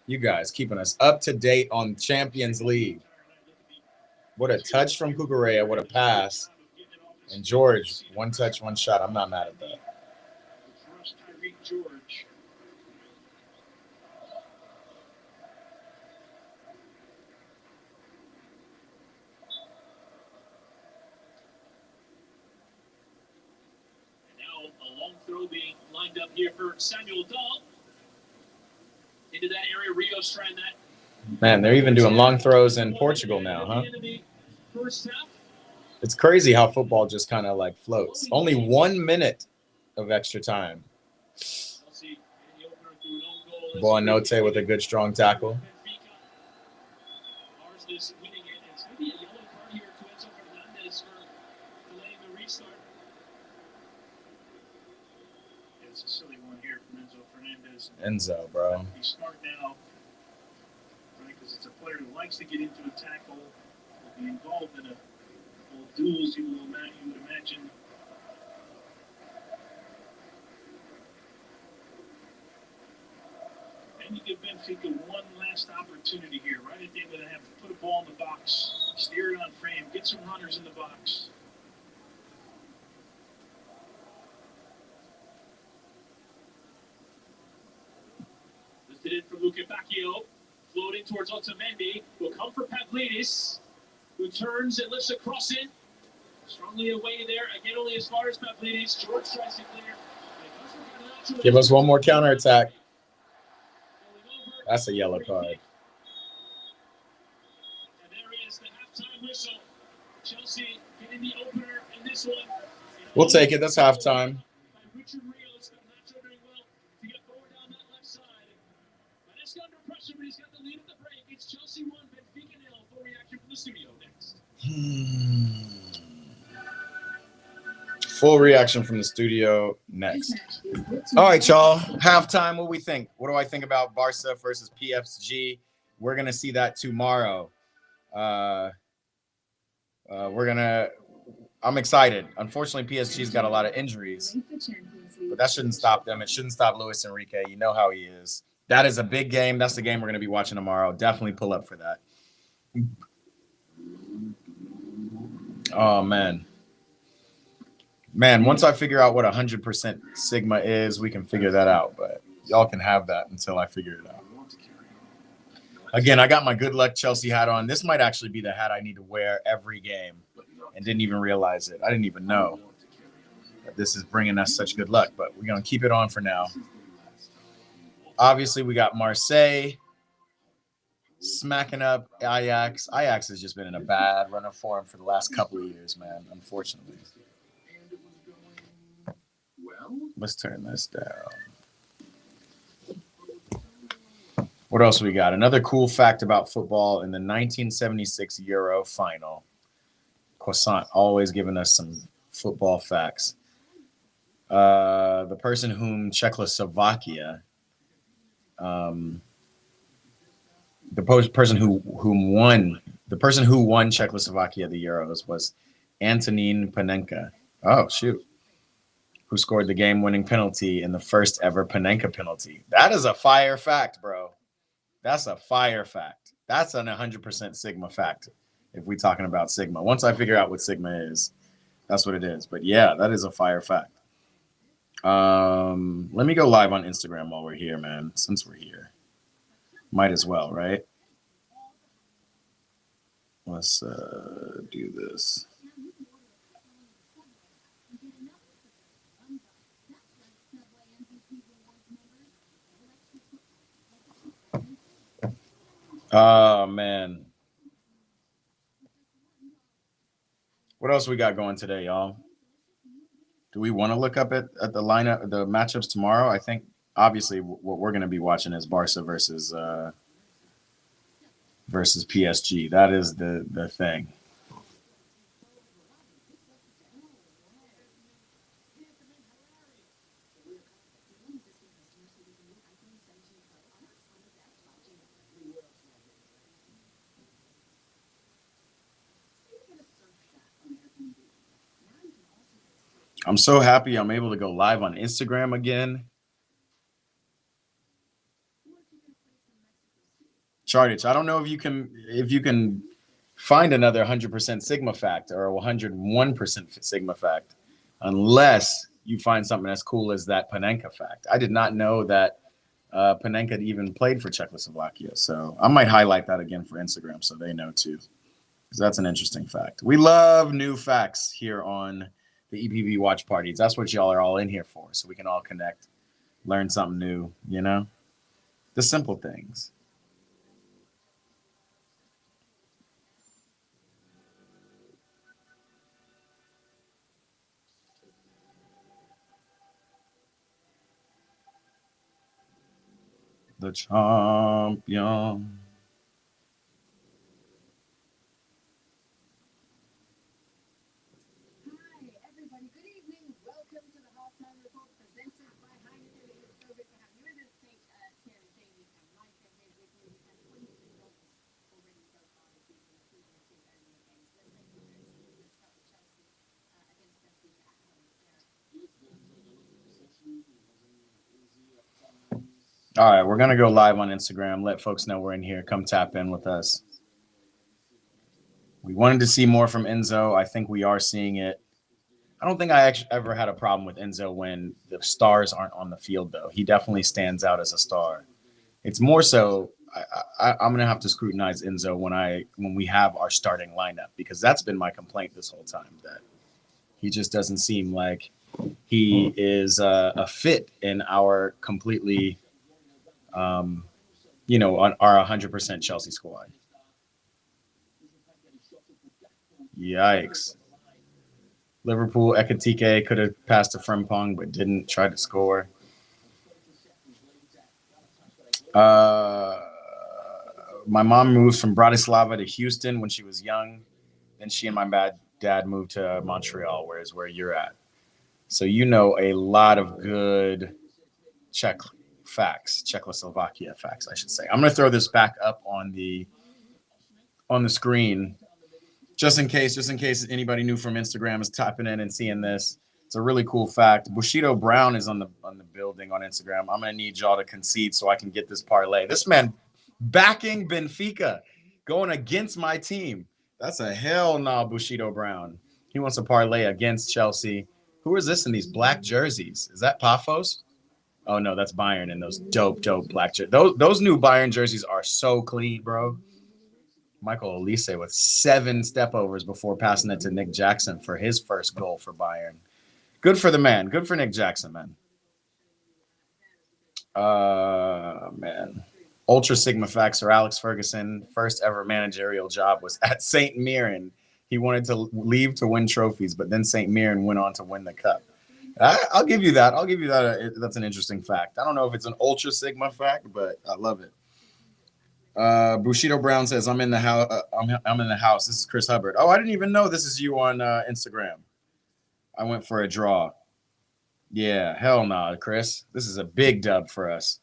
You guys keeping us up to date on Champions League. What a touch from Cucurella, what a pass. And George, one touch, one shot. I'm not mad at that. will be lined up here for Samuel Dahl. Into that area, Rios trying that. Man, they're even doing long throws in Portugal now, huh? First half. It's crazy how football just kind of like floats. Only 1 minute of extra time. Boanote with a good strong tackle. Is winning it. It's going to be a yellow card here to Enzo Fernandez for delaying the restart. It's a silly one here from Enzo Fernandez. Enzo, bro. He's smart now, right? Because it's a player who likes to get into a tackle, will be involved in a couple of duels. You would imagine. And you give Benfica one last opportunity here, right at the end of the half, to put a ball in the box, steer it on frame, get some runners in the box. Lifted in for Luca Bacchio, floating towards Otamendi, will come for Pavlidis, who turns and lifts a cross in. Strongly away there, again only as far as Pavlidis. George tries to clear. Give us one more counterattack. That's a yellow card. And there is the halftime whistle. Chelsea getting the opener in this one. We'll take it. That's halftime. Richard Rios got Nacho doing well to get forward down that left side. Manesca under pressure, but he's got the lead at the break. It's Chelsea 1, Benfica 0. Full reaction from the studio next. Full reaction from the studio next. All right, y'all. Halftime. What do we think? What do I think about Barca versus PSG? We're gonna see that tomorrow. I'm excited. Unfortunately, PSG's got a lot of injuries, but that shouldn't stop them. It shouldn't stop Luis Enrique. You know how he is. That is a big game. That's the game we're gonna be watching tomorrow. Definitely pull up for that. Oh man. Man, once I figure out what 100% Sigma is, we can figure that out. But y'all can have that until I figure it out. Again, I got my good luck Chelsea hat on. This might actually be the hat I need to wear every game and didn't even realize it. I didn't even know that this is bringing us such good luck, but we're going to keep it on for now. Obviously, we got Marseille smacking up Ajax. Ajax has just been in a bad run of form for the last couple of years, man, unfortunately. Let's turn this down. What else we got? Another cool fact about football in the 1976 Euro final. Croissant always giving us some football facts. The person whom Czechoslovakia, the person who won Czechoslovakia the Euros was Antonín Panenka. Oh shoot. Who scored the game-winning penalty in the first ever Panenka penalty. That is a fire fact, bro. That's a fire fact. That's an 100% Sigma fact if we're talking about Sigma. Once I figure out what Sigma is, that's what it is. But, yeah, that is a fire fact. Let me go live on Instagram while we're here, man, since we're here. Might as well, right? Let's do this. Oh, man. What else we got going today, y'all? Do we want to look up at the lineup, the matchups tomorrow? I think, obviously, what we're going to be watching is Barca versus PSG. That is the thing. I'm so happy I'm able to go live on Instagram again. Chartich, I don't know if you can find another 100% Sigma fact or a 101% Sigma fact unless you find something as cool as that Panenka fact. I did not know that Panenka even played for Czechoslovakia. So I might highlight that again for Instagram so they know too, because that's an interesting fact. We love new facts here on the EPB watch parties. That's what y'all are all in here for, so we can all connect, learn something new, you know? The simple things. The champion. All right, we're going to go live on Instagram. Let folks know we're in here. Come tap in with us. We wanted to see more from Enzo. I think we are seeing it. I don't think I actually ever had a problem with Enzo when the stars aren't on the field, though. He definitely stands out as a star. It's more so I'm going to have to scrutinize Enzo when we have our starting lineup, because that's been my complaint this whole time, that he just doesn't seem like he is a fit in our completely – on our 100% Chelsea squad. Yikes. Liverpool, Ekitike could have passed to Frimpong, but didn't try to score. My mom moved from Bratislava to Houston when she was young. Then she and my dad moved to Montreal, where you're at. So you know a lot of good Czechoslovakia facts, I should say. I'm going to throw this back up on the screen just in case anybody new from Instagram is tapping in and seeing this. It's a really cool fact. Bushido Brown is on the building on Instagram. I'm going to need y'all to concede so I can get this parlay. This man backing Benfica, going against my team. That's a hell no, Bushido Brown. He wants a parlay against Chelsea. Who is this in these black jerseys? Is that Paphos? Oh, no, that's Bayern and those dope black jerseys. Those new Bayern jerseys are so clean, bro. Michael Elise with 7 stepovers before passing it to Nick Jackson for his first goal for Bayern. Good for the man. Good for Nick Jackson, man. Man. Ultra Sigma facts. Sir Alex Ferguson, first ever managerial job was at St. Mirren. He wanted to leave to win trophies, but then St. Mirren went on to win the cup. I'll give you that. That's an interesting fact. I don't know if it's an Ultra Sigma fact, but I love it. Bushido Brown says, I'm in the house. I'm in the house. This is Chris Hubbard. Oh, I didn't even know this is you on Instagram. I went for a draw. Yeah, hell no, Chris. This is a big dub for us.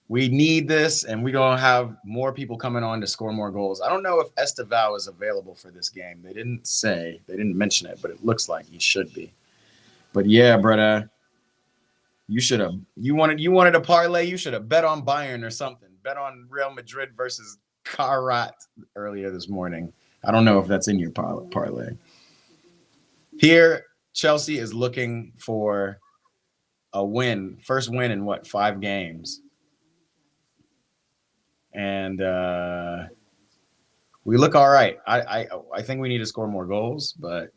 We need this, and we're going to have more people coming on to score more goals. I don't know if Esteval is available for this game. They didn't mention it, but it looks like he should be. But yeah, brother, you wanted a parlay, you should have bet on Bayern or something. Bet on Real Madrid versus Karat earlier this morning. I don't know if that's in your parlay. Here, Chelsea is looking for a win, first win in 5 games. And we look all right. I think we need to score more goals, but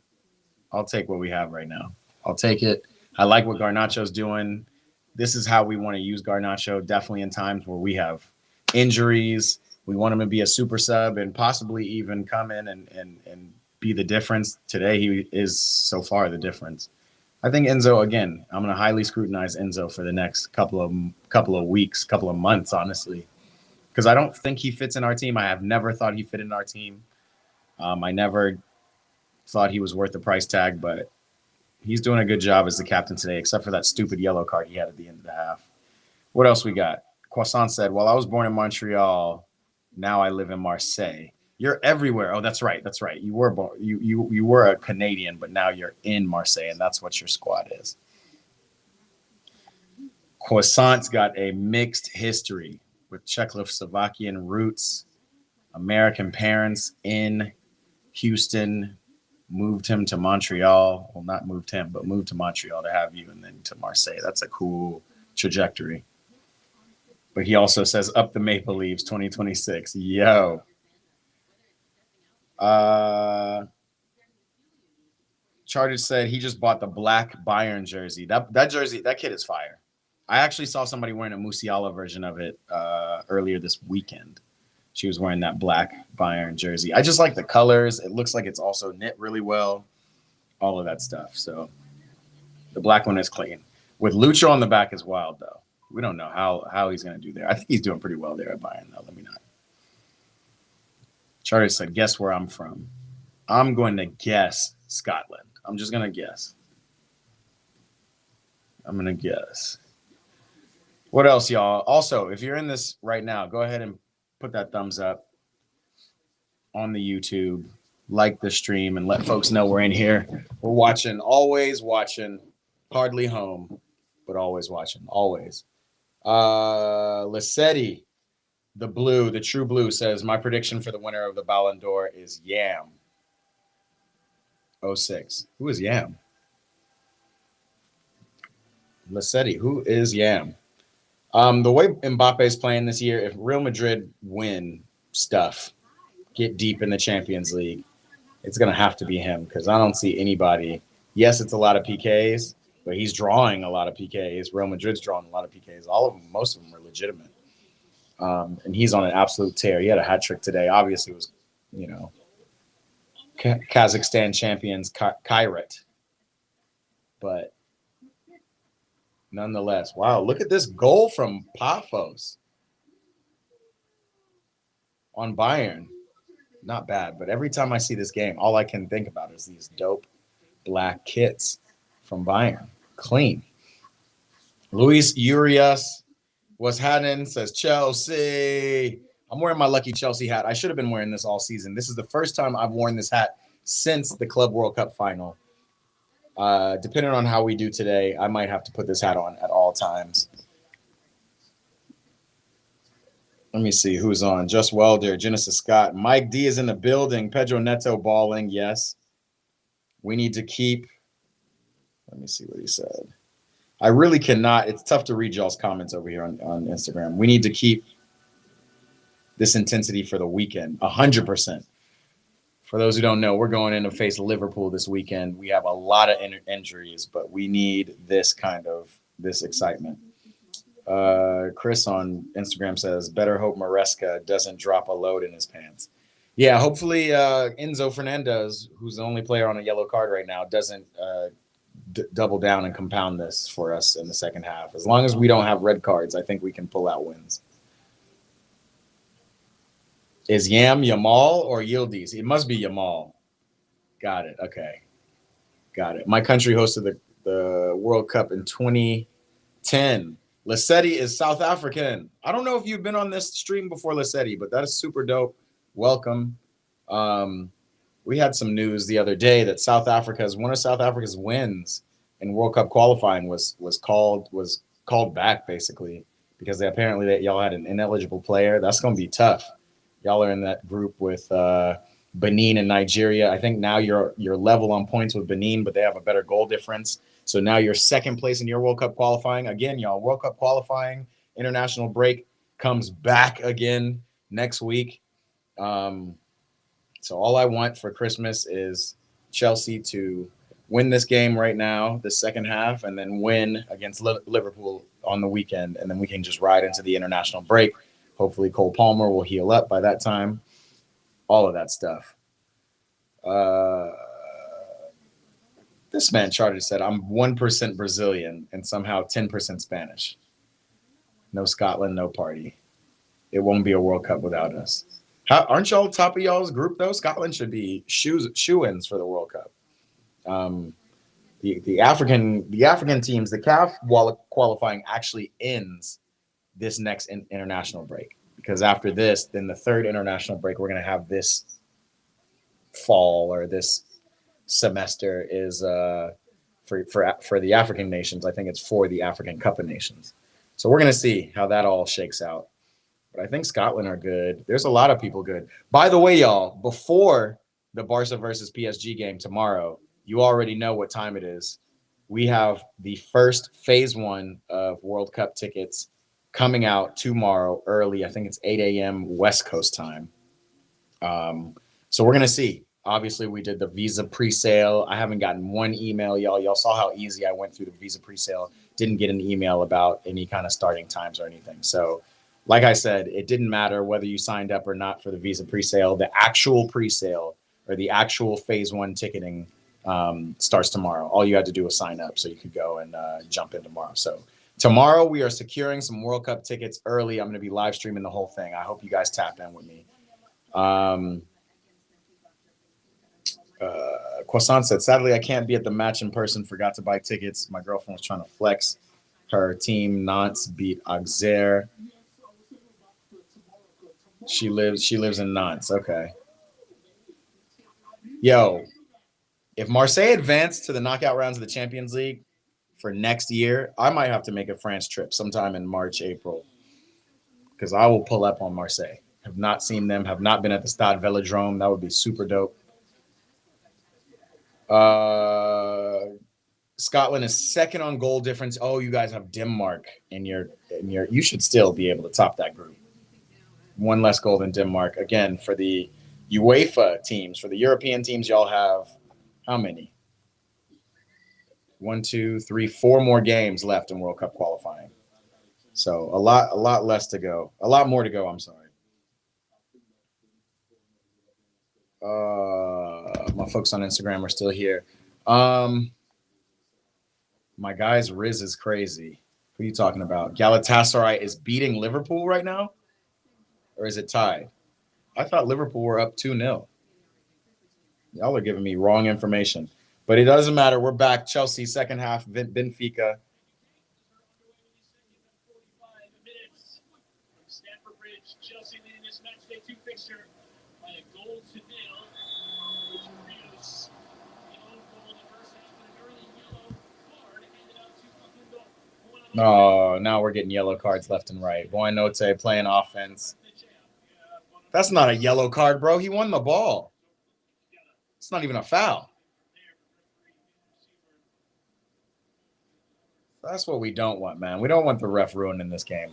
I'll take what we have right now. I'll take it. I like what Garnacho's doing. This is how we want to use Garnacho, definitely in times where we have injuries. We want him to be a super sub and possibly even come in and be the difference. Today, he is so far the difference. I think Enzo, again, I'm going to highly scrutinize Enzo for the next couple of weeks, couple of months, honestly, because I don't think he fits in our team. I have never thought he fit in our team. I never thought he was worth the price tag, but he's doing a good job as the captain today, except for that stupid yellow card he had at the end of the half. What else we got? Croissant said, while I was born in Montreal, now I live in Marseille. You're everywhere. Oh, that's right. That's right. You were born, you were a Canadian, but now you're in Marseille, and that's what your squad is. Croissant's got a mixed history with Czechoslovakian roots, American parents in Houston, moved him to Montreal. Well, not moved him, but moved to Montreal to have you, and then to Marseille. That's a cool trajectory. But he also says, up the Maple Leafs 2026. Yo. Chargers said he just bought the black Bayern jersey. That jersey, that kid is fire. I actually saw somebody wearing a Musiala version of it earlier this weekend. She was wearing that black Bayern jersey. I just like the colors. It looks like it's also knit really well. All of that stuff. So the black one is clean. With Lucho on the back is wild, though. We don't know how he's going to do there. I think he's doing pretty well there at Bayern, though. Let me not. Charlie said, guess where I'm from. I'm going to guess Scotland. I'm just going to guess. I'm going to guess. What else, y'all? Also, if you're in this right now, go ahead and put that thumbs up on the YouTube. Like the stream and let folks know we're in here. We're watching, always watching, hardly home, but always watching, always. Lissetti, the true blue, says, my prediction for the winner of the Ballon d'Or is Yam. 06. Who is Yam? Lissetti, who is Yam? The way Mbappe is playing this year, if Real Madrid win stuff, get deep in the Champions League, it's going to have to be him because I don't see anybody. Yes, it's a lot of PKs, but he's drawing a lot of PKs. Real Madrid's drawing a lot of PKs. All of them, most of them are legitimate. And he's on an absolute tear. He had a hat trick today. Obviously, it was, Kazakhstan champions Kairat. But nonetheless, wow, look at this goal from Pafos on Bayern. Not bad, but every time I see this game, all I can think about is these dope black kits from Bayern. Clean. Luis Urias was Hannon, says Chelsea. I'm wearing my lucky Chelsea hat. I should have been wearing this all season. This is the first time I've worn this hat since the Club World Cup final. Depending on how we do today, I might have to put this hat on at all times. Let me see who's on. Just Welder, Genesis Scott. Mike D is in the building. Pedro Neto balling. Yes. We need to keep. Let me see what he said. I really cannot. It's tough to read y'all's comments over here on Instagram. We need to keep this intensity for the weekend. 100%. For those who don't know, we're going in to face Liverpool this weekend. We have a lot of injuries, but we need this excitement. Chris on Instagram says, better hope Maresca doesn't drop a load in his pants. Yeah, hopefully Enzo Fernandez, who's the only player on a yellow card right now, doesn't double down and compound this for us in the second half. As long as we don't have red cards, I think we can pull out wins. Is Yam Yamal or Yildiz? It must be Yamal. Got it. Okay. Got it. My country hosted the World Cup in 2010. Lissetti is South African. I don't know if you've been on this stream before, Lissetti, but that is super dope. Welcome. We had some news the other day that one of South Africa's wins in World Cup qualifying was called back basically because y'all had an ineligible player. That's going to be tough. Y'all are in that group with Benin and Nigeria. I think now you're level on points with Benin, but they have a better goal difference. So now you're second place in your World Cup qualifying. Again, y'all, World Cup qualifying, international break comes back again next week. So all I want for Christmas is Chelsea to win this game right now, the second half, and then win against Liverpool on the weekend. And then we can just ride into the international break. Hopefully Cole Palmer will heal up by that time. All of that stuff. This man Charter said, I'm 1% Brazilian and somehow 10% Spanish. No Scotland, no party. It won't be a World Cup without us. Aren't y'all top of y'all's group, though? Scotland should be shoe-ins for the World Cup. The African teams, the CAF qualifying actually ends this next international break. Because after this, then the third international break we're going to have this fall or this semester is for the African nations. I think it's for the African Cup of Nations. So we're going to see how that all shakes out. But I think Scotland are good. There's a lot of people good. By the way, y'all, before the Barca versus PSG game tomorrow, you already know what time it is. We have the first phase 1 of World Cup tickets coming out tomorrow early. I think it's 8 a.m. West Coast time. So we're going to see. Obviously, we did the visa pre-sale. I haven't gotten one email, y'all. Y'all saw how easy I went through the visa pre-sale. Didn't get an email about any kind of starting times or anything. So, like I said, it didn't matter whether you signed up or not for the visa pre-sale. The actual pre-sale or the actual phase 1 ticketing starts tomorrow. All you had to do was sign up so you could go and jump in tomorrow. So tomorrow we are securing some World Cup tickets early. I'm going to be live streaming the whole thing. I hope you guys tap in with me. Croissant said, sadly, I can't be at the match in person. Forgot to buy tickets. My girlfriend was trying to flex. Her team Nantes beat Auxerre. She lives in Nantes. Okay. Yo, if Marseille advanced to the knockout rounds of the Champions League for next year, I might have to make a France trip sometime in March, April, because I will pull up on Marseille. Have not seen them, have not been at the Stade Velodrome. That would be super dope. Scotland is second on goal difference. Oh, you guys have Denmark in your. You should still be able to top that group. One less goal than Denmark. Again, for the UEFA teams, for the European teams, y'all have how many? 1, 2, 3, 4 more games left in World Cup qualifying. So a lot less to go. A lot more to go. I'm sorry. My folks on Instagram are still here. My guy's Riz is crazy. Who are you talking about? Galatasaray is beating Liverpool right now? Or is it tied? I thought Liverpool were up 2-0. Y'all are giving me wrong information. But it doesn't matter. We're back. Chelsea, second half. Benfica. Chelsea leading this match day 2 fixture by a goal to nil, which produced the own goal in the first half and an early yellow card handed out to Facundo. Oh, now we're getting yellow cards left and right. Buenote playing offense. That's not a yellow card, bro. He won the ball. It's not even a foul. That's what we don't want, man. We don't want the ref ruining this game.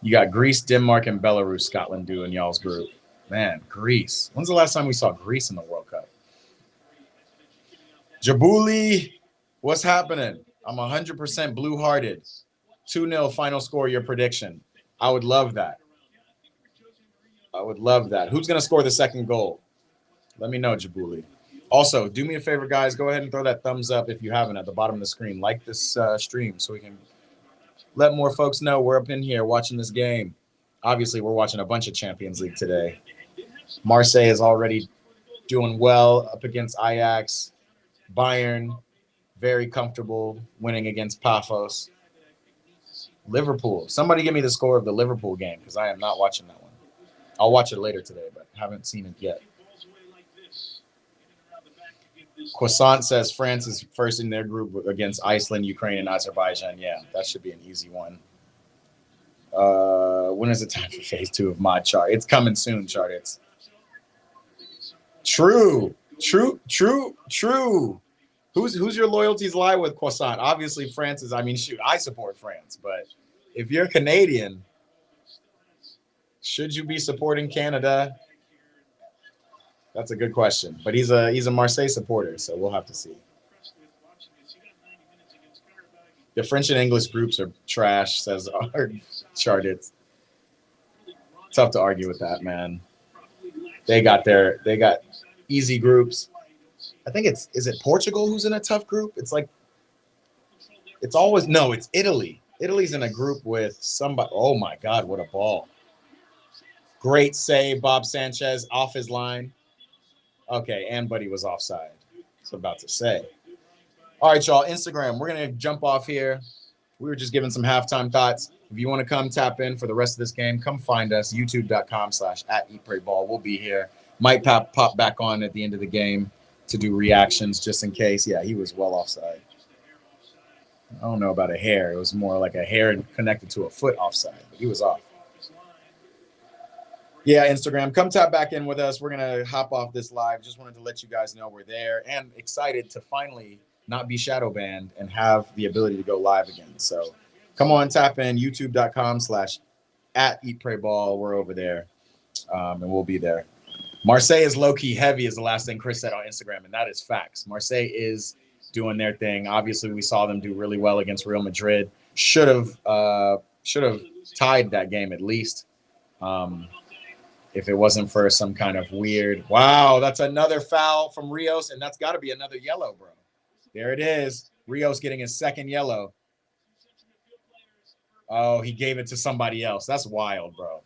You got Greece, Denmark, and Belarus, Scotland do in y'all's group. Man, Greece. When's the last time we saw Greece in the World Cup? Djibouti, what's happening? I'm 100% blue-hearted. 2-0 final score, your prediction. I would love that. I would love that. Who's going to score the second goal? Let me know, Djibouti. Also, do me a favor, guys. Go ahead and throw that thumbs up if you haven't at the bottom of the screen. Like this stream so we can let more folks know we're up in here watching this game. Obviously, we're watching a bunch of Champions League today. Marseille is already doing well up against Ajax. Bayern, very comfortable winning against Paphos. Liverpool. Somebody give me the score of the Liverpool game because I am not watching that one. I'll watch it later today, but haven't seen it yet. Croissant says France is first in their group against Iceland, Ukraine, and Azerbaijan. Yeah, that should be an easy one. When is it time for phase 2 of Mod Chart? It's coming soon, Chart. It's true. Who's your loyalties lie with, Croissant? Obviously, France is. I mean, shoot, I support France, but if you're Canadian, should you be supporting Canada? That's a good question, but he's a Marseille supporter, so we'll have to see. The French and English groups are trash, says our chart. It's tough to argue with that, man. They got easy groups. I think is it Portugal who's in a tough group? It's Italy. Italy's in a group with somebody. Oh my God, what a ball! Great save, Bob Sanchez off his line. Okay, and Buddy was offside. That's what I'm about to say. All right, y'all, Instagram. We're going to jump off here. We were just giving some halftime thoughts. If you want to come tap in for the rest of this game, come find us, youtube.com/@EatPrayBall. We'll be here. Might pop back on at the end of the game to do reactions just in case. Yeah, he was well offside. I don't know about a hair. It was more like a hair connected to a foot offside, but he was off. Yeah, Instagram. Come tap back in with us. We're going to hop off this live. Just wanted to let you guys know we're there and excited to finally not be shadow banned and have the ability to go live again. So come on, tap in, youtube.com/@EatPrayBall. We're over there, and we'll be there. Marseille is low-key heavy is the last thing Chris said on Instagram, and that is facts. Marseille is doing their thing. Obviously, we saw them do really well against Real Madrid. Should have tied that game at least. If it wasn't for some kind of weird – wow, that's another foul from Rios, and that's got to be another yellow, bro. There it is. Rios getting his second yellow. Oh, he gave it to somebody else. That's wild, bro.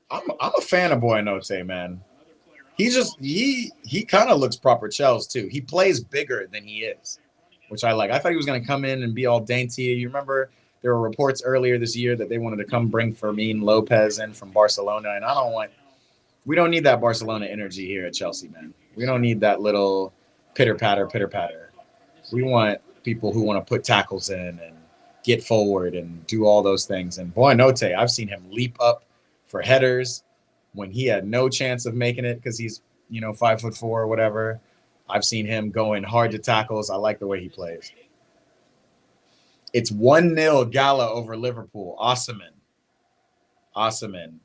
I'm a fan of Buonanotte, man. He kind of looks proper Chels too. He plays bigger than he is, which I like. I thought he was going to come in and be all dainty. You remember there were reports earlier this year that they wanted to come bring Fermin Lopez in from Barcelona, and we don't need that Barcelona energy here at Chelsea, man. We don't need that little pitter-patter. We want people who want to put tackles in and get forward and do all those things. And Buonanotte, I've seen him leap up for headers when he had no chance of making it because he's, 5'4" or whatever. I've seen him going hard to tackles. I like the way he plays. It's 1-0 Gala over Liverpool. Osimhen,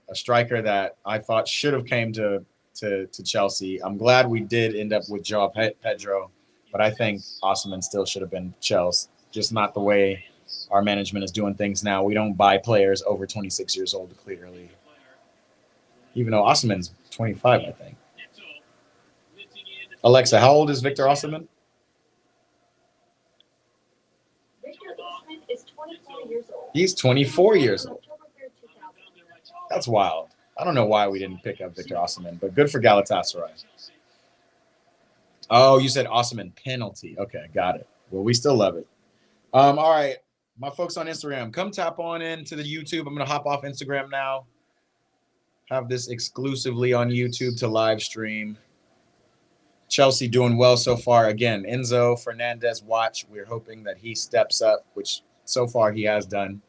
a striker that I thought should have came to Chelsea. I'm glad we did end up with Joao Pedro, but I think Osimhen still should have been Chelsea. Just not the way our management is doing things now. We don't buy players over 26 years old, clearly. Even though Osimhen's 25, I think. Alexa, how old is Victor Osimhen? Victor Osimhen is 24 years old. He's 24 years old. That's wild. I don't know why we didn't pick up Victor Osimhen, but good for Galatasaray. Oh, you said Osimhen penalty. Okay, got it. Well, we still love it. All right, my folks on Instagram, come tap on into the YouTube. I'm going to hop off Instagram now. Have this exclusively on YouTube to live stream. Chelsea doing well so far. Again, Enzo Fernandez watch. We're hoping that he steps up, which so far he has done,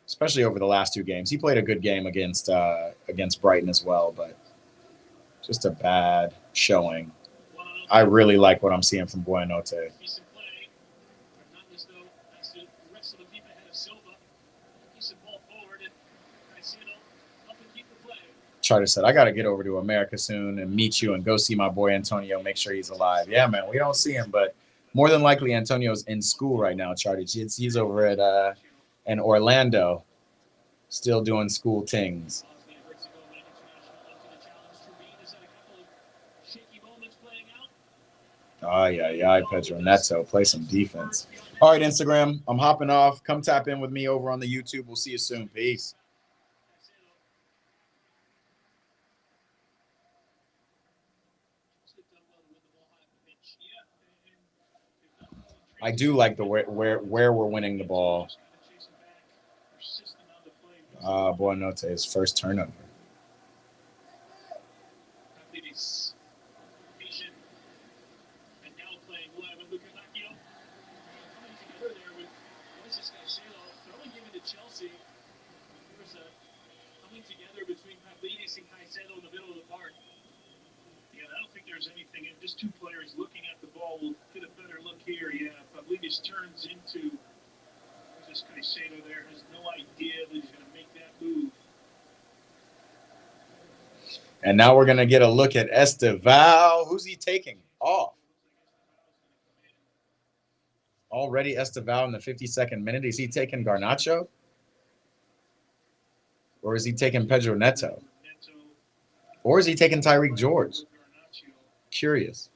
especially over the last two games. He played a good game against Brighton as well, but just a bad showing. I really like what I'm seeing from Buonanotte. Charter said, I got to get over to America soon and meet you and go see my boy Antonio, make sure he's alive. Yeah, man, we don't see him, but more than likely Antonio's in school right now, Charter. He's over at in Orlando, still doing school things. Oh, yeah, Pedro Neto, play some defense. All right, Instagram, I'm hopping off. Come tap in with me over on the YouTube. We'll see you soon. Peace. I do like the where we're winning the ball. Buonanotte's first turnover. Just two players looking at the ball. We'll get a better look here. Yeah, Fabregas turns into this Caicedo there. Has no idea that he's going to make that move. And now we're going to get a look at Esteval. Who's he taking off? Already Esteval in the 52nd minute. Is he taking Garnacho? Or is he taking Pedro Neto? Or is he taking Tyreek George? Curious.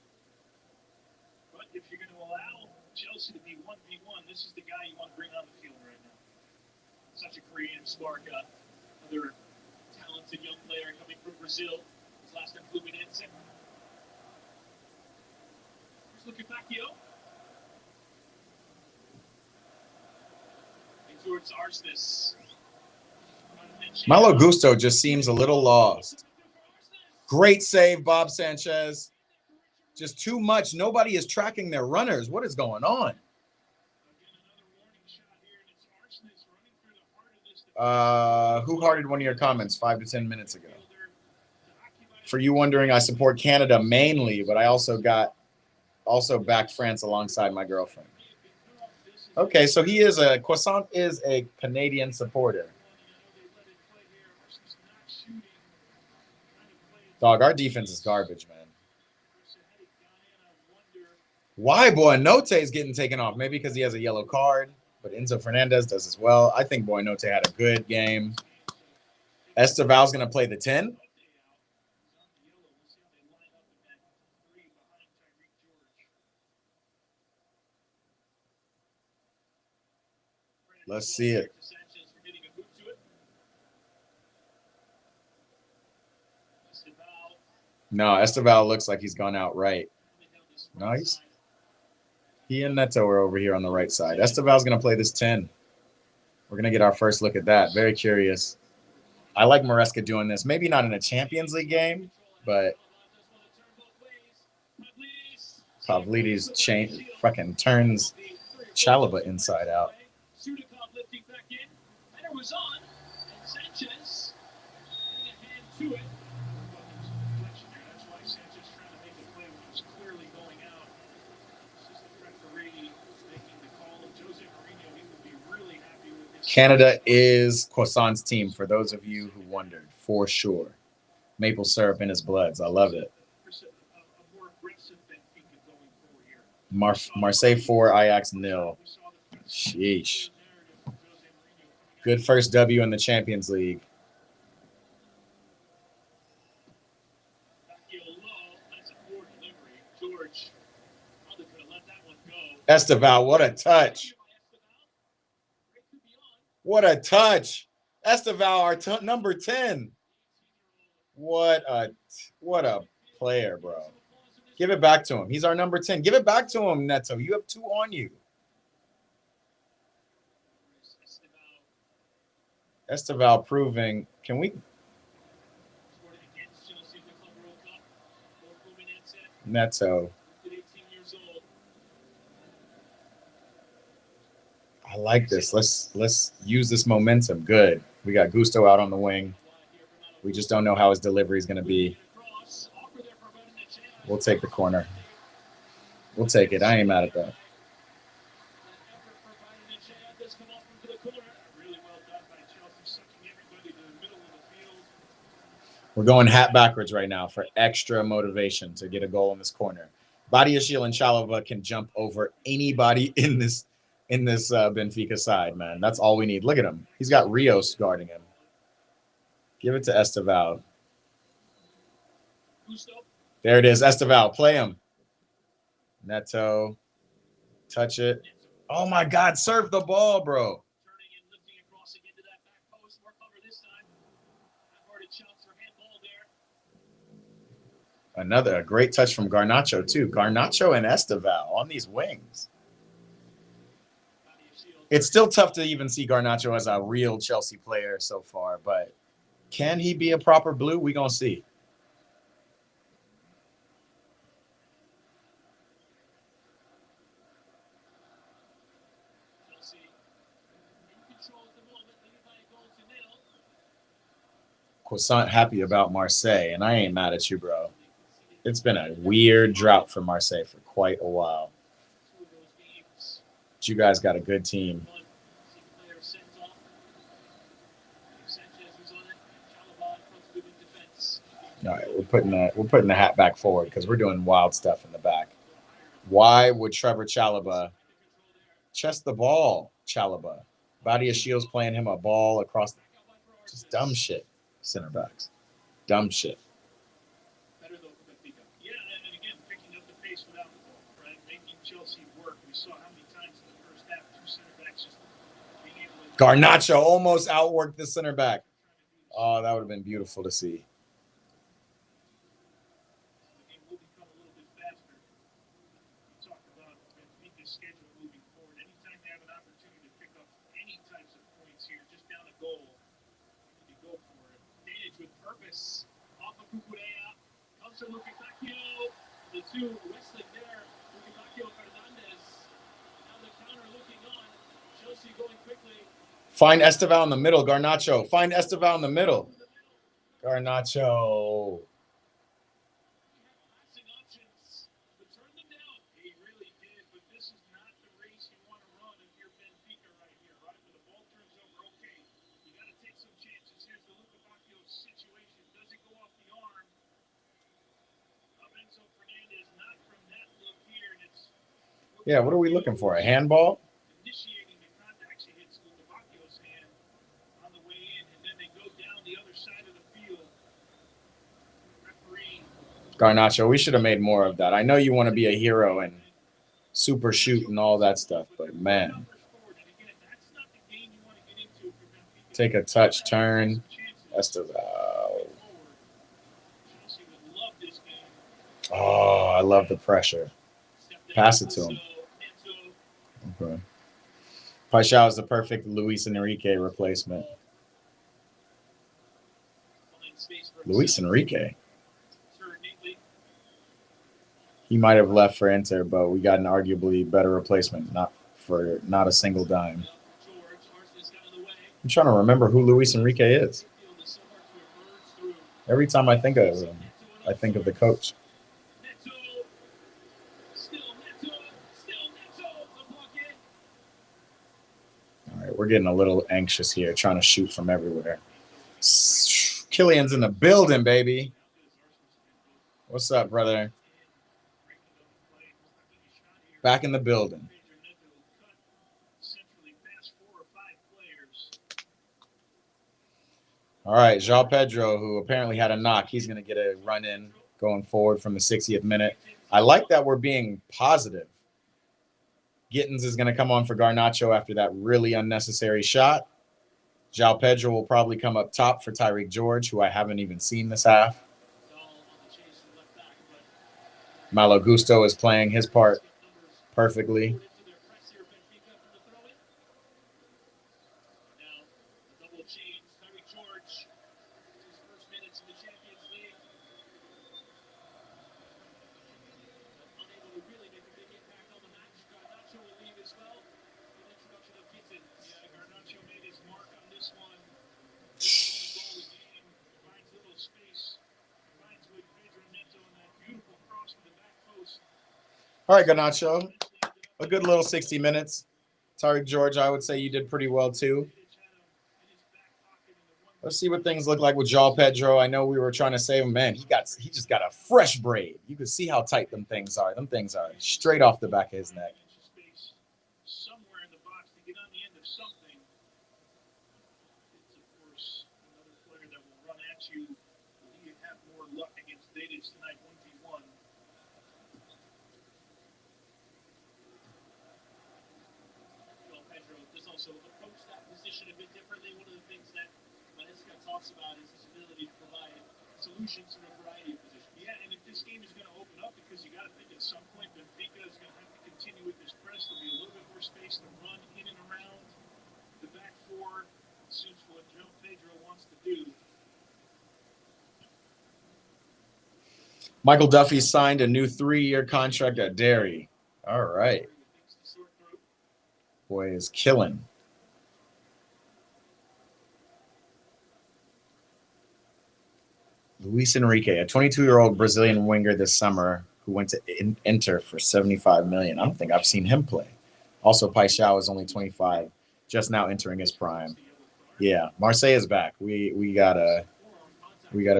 But if you're going to allow Chelsea to be 1v1, this is the guy you want to bring on the field right now. Such a creative spark. Another talented young player coming from Brazil. His last name Fluminense. Here's Lucas. Towards Arsenal. Malo Gusto just seems a little lost. Great save, Bob Sanchez. Just too much. Nobody is tracking their runners. What is going on? Who hearted one of your comments 5 to 10 minutes ago? For you wondering, I support Canada mainly, but I also backed France alongside my girlfriend. Okay, so Croissant is a Canadian supporter. Dog, our defense is garbage, man. Why Boynote is getting taken off? Maybe because he has a yellow card, but Enzo Fernandez does as well. I think Boynote had a good game. Esteval's going to play the 10. Let's see it. No, Esteval looks like he's gone out right. Nice. He and Neto are over here on the right side. Esteval's going to play this 10. We're going to get our first look at that. Very curious. I like Maresca doing this. Maybe not in a Champions League game, but Pavlidis fucking turns Chalobah inside out. Canada is Croissant's team, for those of you who wondered, for sure. Maple syrup in his bloods. I love it. Marseille 4, Ajax 0. Sheesh. Good first W in the Champions League. Esteval, what a touch. What a touch. Esteval, our number 10. What a player, bro. Give it back to him. He's our number 10. Give it back to him, Neto. You have 2 on you. Esteval proving. Can we? Neto. I like this. Let's use this momentum. Good. We got Gusto out on the wing. We just don't know how his delivery is going to be. We'll take the corner. We'll take it. I ain't mad at that. We're going hat backwards right now for extra motivation to get a goal in this corner. Badiashile and Chalobah can jump over anybody in this Benfica side, man. That's all we need. Look at him. He's got Rios guarding him. Give it to Esteval. There it is. Esteval, play him. Neto. Touch it. Oh, my God. Serve the ball, bro. A great touch from Garnacho, too. Garnacho and Esteval on these wings. It's still tough to even see Garnacho as a real Chelsea player so far, but can he be a proper blue? We're going to see. Croissant happy about Marseille, and I ain't mad at you, bro. It's been a weird drought for Marseille for quite a while. But you guys got a good team. All right, we're putting the hat back forward because we're doing wild stuff in the back. Why would Trevor Chalobah chest the ball? Chalobah, Badiashile's playing him a ball across. Just dumb shit. Center backs, dumb shit. Yeah, and again, picking up the pace without the ball, right? Making Chelsea work. We saw how many times in the first half 2 center backs just being able to. Garnacho almost outworked the center back. Oh, that would have been beautiful to see. The game will become a little bit faster. We talk about Benfica's schedule moving forward. Anytime they have an opportunity to pick up any types of points here, just down a goal, you go for it. Advantage with purpose. Off of Cucurella. Comes to Lukakio. The 2 wrestling there. Lukakio Fernandez. Now the counter looking on. Chelsea going quickly. Find Esteval in the middle, Garnacho. Find Esteval in the middle. Garnacho. Passing options, but turn them down. He really did, but this is not the race you want to run if you're Benfica right here, right? When the ball turns over, okay, you got to take some chances. Here's the Lukakio situation. Does it go off the arm? Yeah, what are we looking for? A handball? Initiating the contact, she hits Lukavakio's hand on the way in, and then they go down the other side of the field. Referee. Garnacho, we should have made more of that. I know you want to be a hero and super shoot and all that stuff, but man, take a touch, turn. That's the oh, I love the pressure. Pass it to him. Okay. Paixão is the perfect Luis Enrique replacement. Luis Enrique. He might have left for Inter, but we got an arguably better replacement, not a single dime. I'm trying to remember who Luis Enrique is. Every time I think of him, I think of the coach. All right, we're getting a little anxious here, trying to shoot from everywhere. Killian's in the building, baby. What's up, brother? Back in the building. All right, João Pedro, who apparently had a knock, he's going to get a run in going forward from the 60th minute. I like that we're being positive. Gittins is going to come on for Garnacho after that really unnecessary shot. João Pedro will probably come up top for Tyreek George, who I haven't even seen this half. Malo Gusto is playing his part perfectly. All right, Garnacho. A good little 60 minutes. Tyreek George, I would say you did pretty well too. Let's see what things look like with João Pedro. I know we were trying to save him. Man, he just got a fresh braid. You can see how tight them things are. Them things are straight off the back of his neck. Somewhere in the box to get on the end of something. It's of course another player that will run at you. Will you have more luck against Davis tonight 1v1? Pedro does also approach that position a bit differently. One of the things that Manesca talks about is his ability to provide solutions in a variety of positions. Yeah, and if this game is going to open up, because you got to think at some point Benfica is going to have to continue with this press. There'll be a little bit more space to run in and around the back four. Suits what João Pedro wants to do. Michael Duffy signed a new 3-year contract at Derry. All right. Boy is killing. Luis Enrique, a 22-year-old Brazilian winger this summer who went to Inter for $75 million. I don't think I've seen him play. Also, Paixão is only 25, just now entering his prime. Yeah, Marseille is back. We gotta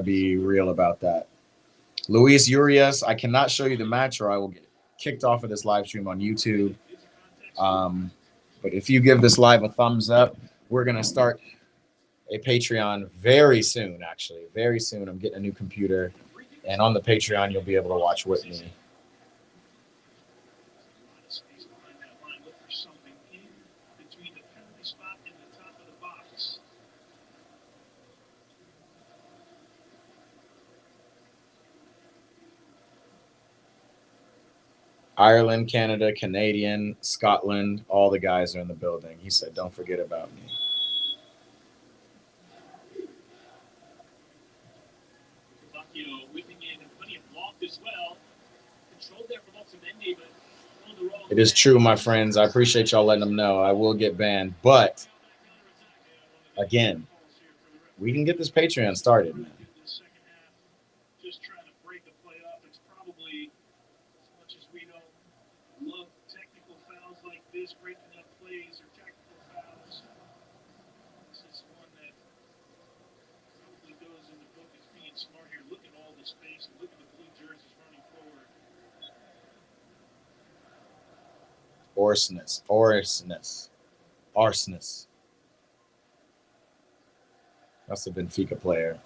be real about that. Luis Urias, I cannot show you the match or I will get kicked off of this live stream on YouTube. But if you give this live a thumbs up, we're going to start a Patreon very soon, actually. Very soon. I'm getting a new computer. And on the Patreon, you'll be able to watch with me. Ireland, Canada, Canadian, Scotland, all the guys are in the building. He said, don't forget about me. It is true, my friends. I appreciate y'all letting them know. I will get banned. But, again, we can get this Patreon started, man. Just trying to break the play up. It's probably, as much as we don't love technical fouls like this, breaking up plays or technical fouls, this is one that probably goes in the book as being smart here. Look at all the space and look at the blue jerseys running forward. Arsenus. That's a Benfica player.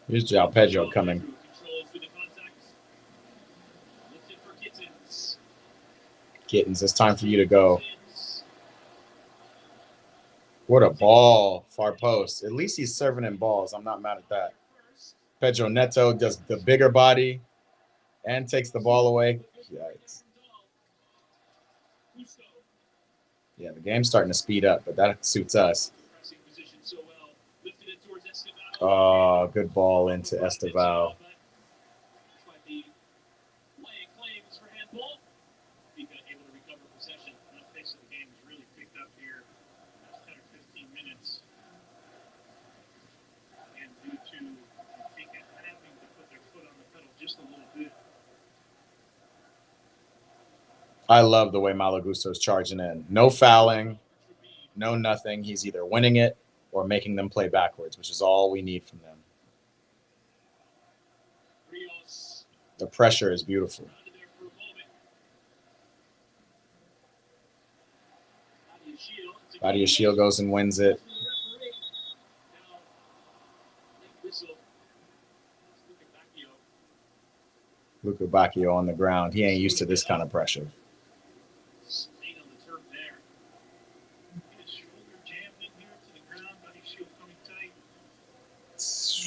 Here's João Pedro coming. Gittins, it's time for you to go. What a ball, far post. At least he's serving in balls. I'm not mad at that. Pedro Neto does the bigger body and takes the ball away. Yikes. Yeah, the game's starting to speed up, but that suits us. Oh, good ball into Esteval. I love the way Malagusto's charging in. No fouling, no nothing. He's either winning it or making them play backwards, which is all we need from them. The pressure is beautiful. Badia Shield goes and wins it. Luka Bacchio on the ground. He ain't used to this kind of pressure.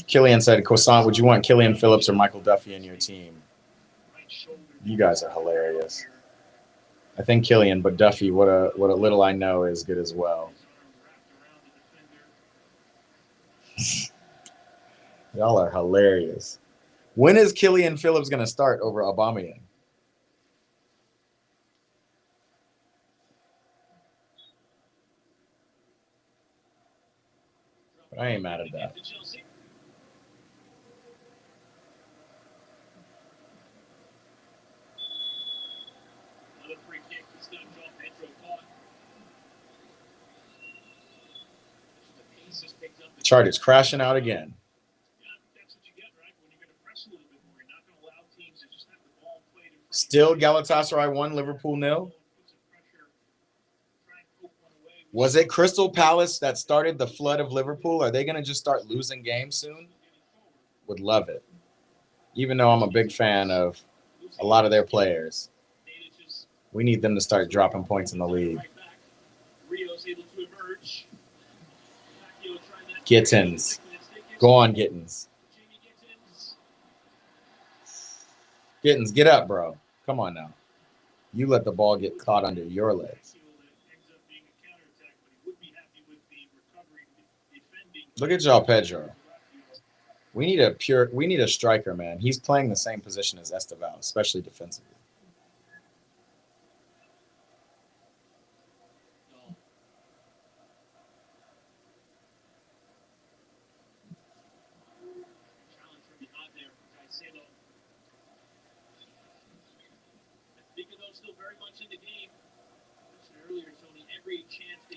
Killian said, Croissant, would you want Killian Phillips or Michael Duffy in your team? You guys are hilarious. I think Killian, but Duffy, what a little I know, is good as well. Y'all are hilarious. When is Killian Phillips going to start over Aubameyang? But I ain't mad at that. Chart is crashing out again. Still Galatasaray 1, Liverpool 0. Was it Crystal Palace that started the flood of Liverpool? Are they going to just start losing games soon? Would love it. Even though I'm a big fan of a lot of their players, we need them to start dropping points in the league. Gittins. Go on, Gittins. Gittins, get up, bro. Come on now. You let the ball get caught under your legs. Look at João Pedro. We need a striker, man. He's playing the same position as Esteval, especially defensively.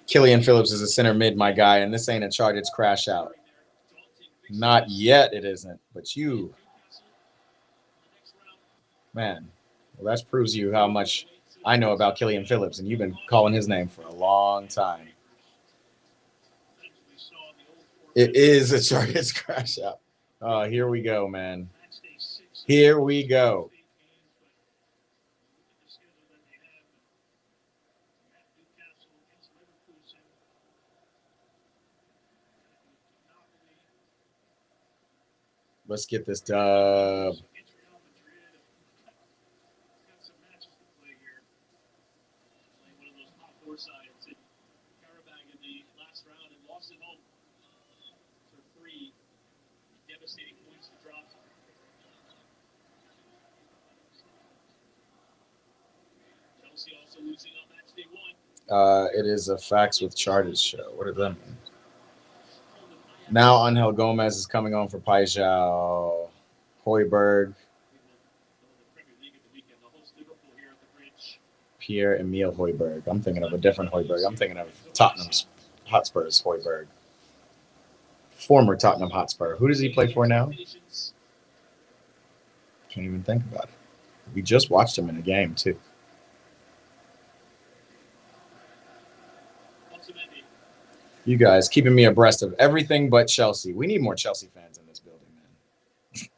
Killian Phillips is a center mid, my guy, and this ain't a chart. It's crash out. Not yet, it isn't. But you, man, well, that proves you how much I know about Killian Phillips, and you've been calling his name for a long time. It is a chart. It's crash out. Oh, here we go, man. Here we go. Let's get this dub. It is a Facts with Charters show. What does that mean? Now Angel Gomez is coming on for Paixão. Højbjerg. Pierre-Emile Højbjerg. I'm thinking of a different Højbjerg. I'm thinking of Tottenham Hotspur's Højbjerg. Former Tottenham Hotspur. Who does he play for now? Can't even think about it. We just watched him in a game, too. You guys keeping me abreast of everything but Chelsea. We need more Chelsea fans in this building, man.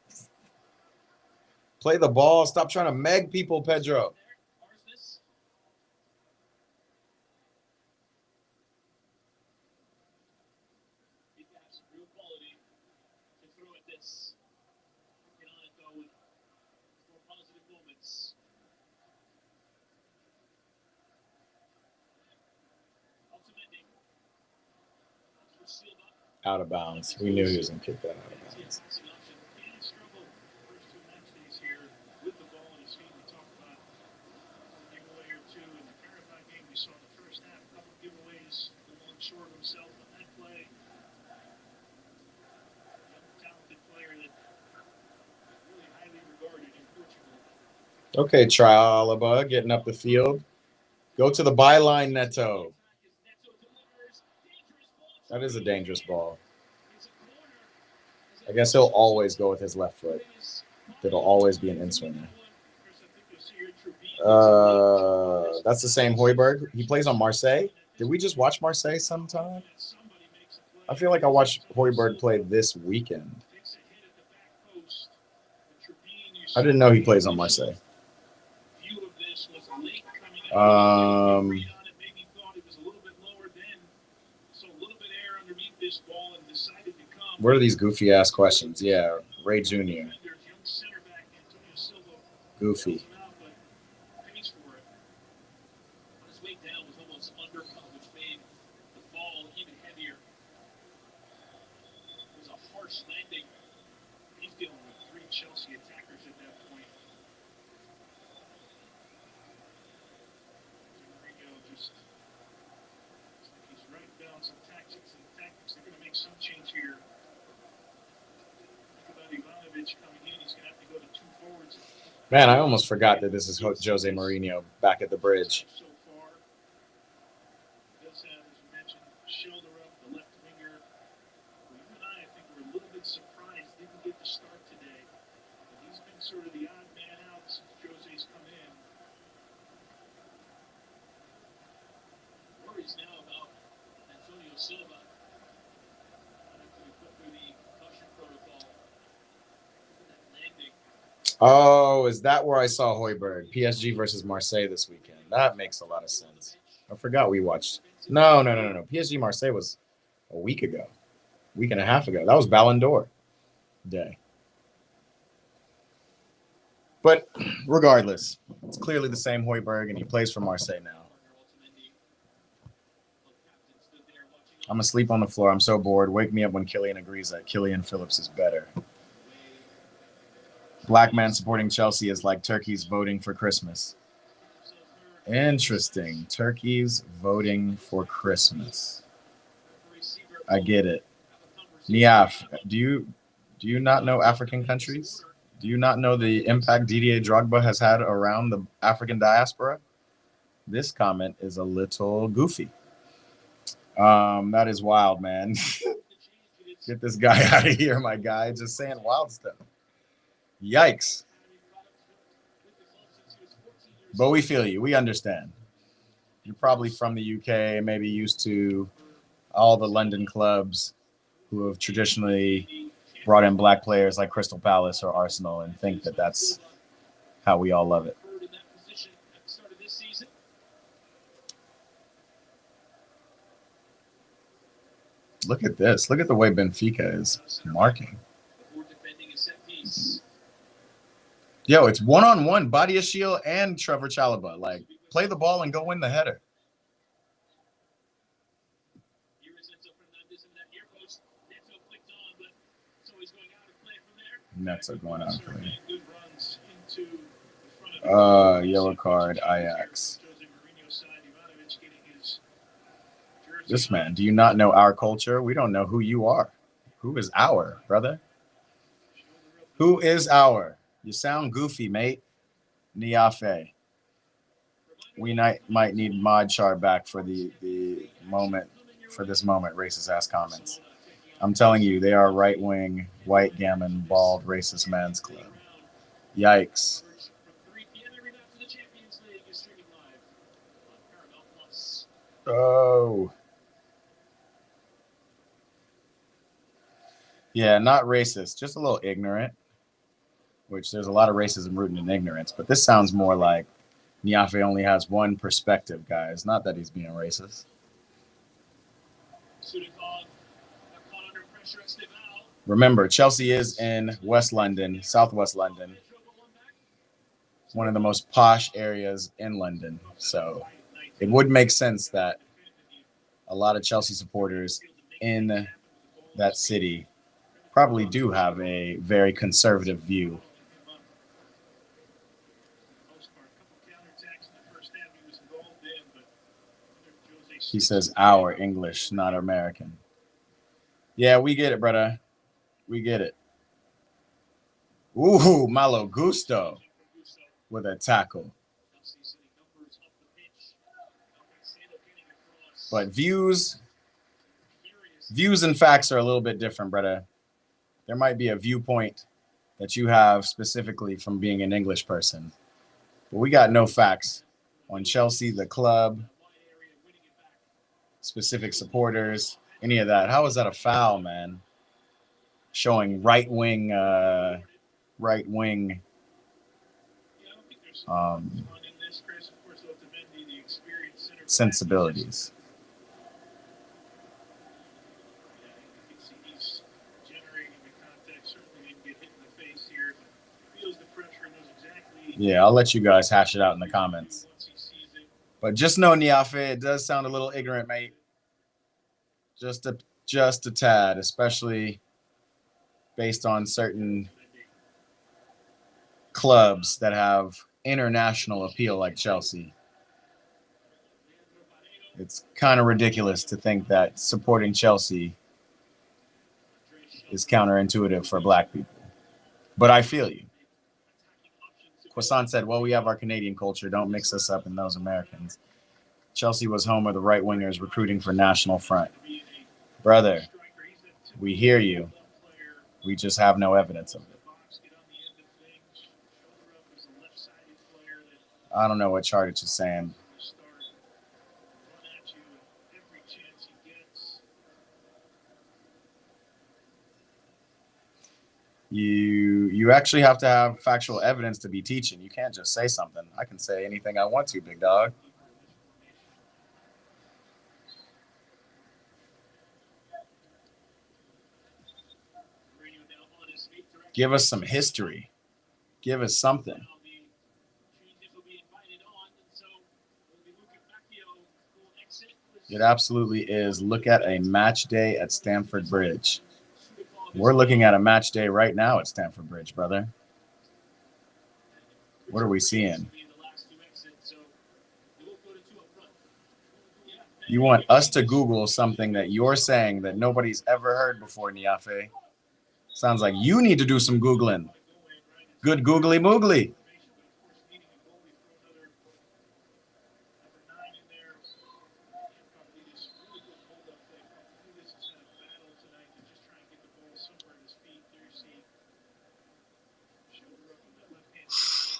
Play the ball. Stop trying to meg people, Pedro. Out of bounds. We knew he was going to kick that out of bounds. Okay, Chalaba getting up the field. Go to the byline, Neto. That is a dangerous ball. I guess he'll always go with his left foot. It'll always be an in-swinger. That's the same Højbjerg. He plays on Marseille. Did we just watch Marseille sometime? I feel like I watched Højbjerg play this weekend. I didn't know he plays on Marseille. What are these goofy ass questions? Yeah, Ray Jr. Goofy. Man, I almost forgot that this is Jose Mourinho back at the bridge. Oh, is that where I saw Højbjerg? PSG versus Marseille this weekend. That makes a lot of sense. I forgot we watched. No. PSG Marseille was a week ago. Week and a half ago. That was Ballon d'Or day. But regardless, it's clearly the same Højbjerg, and he plays for Marseille now. I'm asleep on the floor. I'm so bored. Wake me up when Killian agrees that Killian Phillips is better. Black man supporting Chelsea is like turkeys voting for Christmas. Interesting. Turkeys voting for Christmas. I get it. Niaf, do you not know African countries? Do you not know the impact Didier Drogba has had around the African diaspora? This comment is a little goofy. That is wild, man. Get this guy out of here, my guy. Just saying wild stuff. Yikes. But we feel you. We understand. You're probably from the UK, maybe used to all the London clubs who have traditionally brought in black players like Crystal Palace or Arsenal and think that that's how we all love it. Look at this. Look at the way Benfica is marking. Yo, it's one-on-one, Badiashile and Trevor Chalobah. Like, play the ball and go win the header. Nets are going out of play. Yellow card, Ajax. This man, do you not know our culture? We don't know who you are. Who is our, brother? Who is our? You sound goofy, mate. Niafe. We might need Mod Char back for the moment, for this moment, racist ass comments. I'm telling you, they are right-wing, white gammon, bald, racist man's club. Yikes. From 3 p.m. every night for the Champions League is streaming live on Paramount Plus. Oh. Yeah, not racist, just a little ignorant, which there's a lot of racism rooted in ignorance. But this sounds more like Niafe only has one perspective, guys. Not that he's being racist. Sudikov caught under pressure at Stival. Remember, Chelsea is in West London, Southwest London, one of the most posh areas in London. So it would make sense that a lot of Chelsea supporters in that city probably do have a very conservative view. He says our English, not American. Yeah, we get it, brother. We get it. Ooh, Malo Gusto with a tackle. But views and facts are a little bit different, brother. There might be a viewpoint that you have specifically from being an English person. But we got no facts on Chelsea, the club, specific supporters, any of that. How is that a foul, man? Showing right-wing sensibilities. Yeah, I'll let you guys hash it out in the comments. But just know, Niafe, it does sound a little ignorant, mate. Just a tad, especially based on certain clubs that have international appeal like Chelsea. It's kind of ridiculous to think that supporting Chelsea is counterintuitive for black people. But I feel you. Croissant said, well, we have our Canadian culture. Don't mix us up in those Americans. Chelsea was home of the right-wingers recruiting for National Front. Brother, we hear you. We just have no evidence of it. I don't know what Chartich is saying. You actually have to have factual evidence to be teaching. You can't just say something. I can say anything I want to, big dog. Give us some history. Give us something. It absolutely is. Look at a match day at Stamford Bridge. We're looking at a match day right now at Stamford Bridge, brother. What are we seeing? You want us to Google something that you're saying that nobody's ever heard before, Niafe. Sounds like you need to do some Googling. Good googly moogly.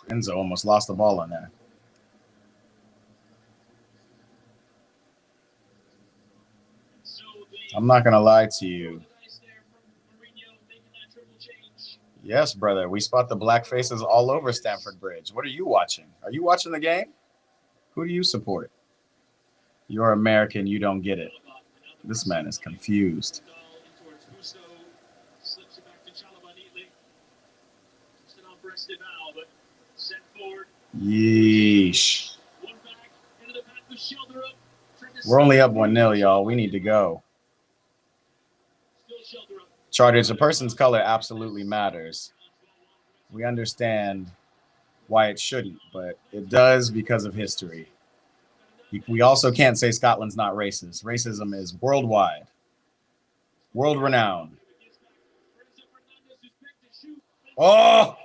Enzo almost lost the ball on that. I'm not going to lie to you. Yes, brother. We spot the black faces all over Stamford Bridge. What are you watching? Are you watching the game? Who do you support? You're American. You don't get it. This man is confused. Yeesh. We're only up 1-0, y'all. We need to go. Charters, a person's color absolutely matters. We understand why it shouldn't, but it does because of history. We also can't say Scotland's not racist. Racism is worldwide, world-renowned. Oh!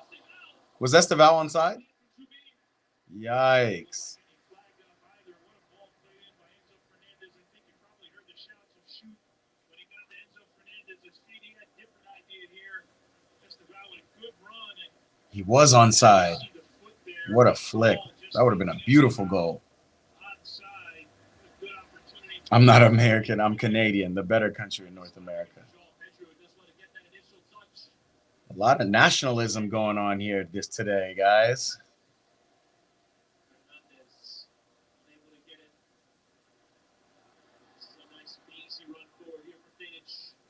Was Esteval onside? Yikes. He was onside. What a flick. That would have been a beautiful goal. I'm not American. I'm Canadian, the better country in North America. A lot of nationalism going on here today, guys.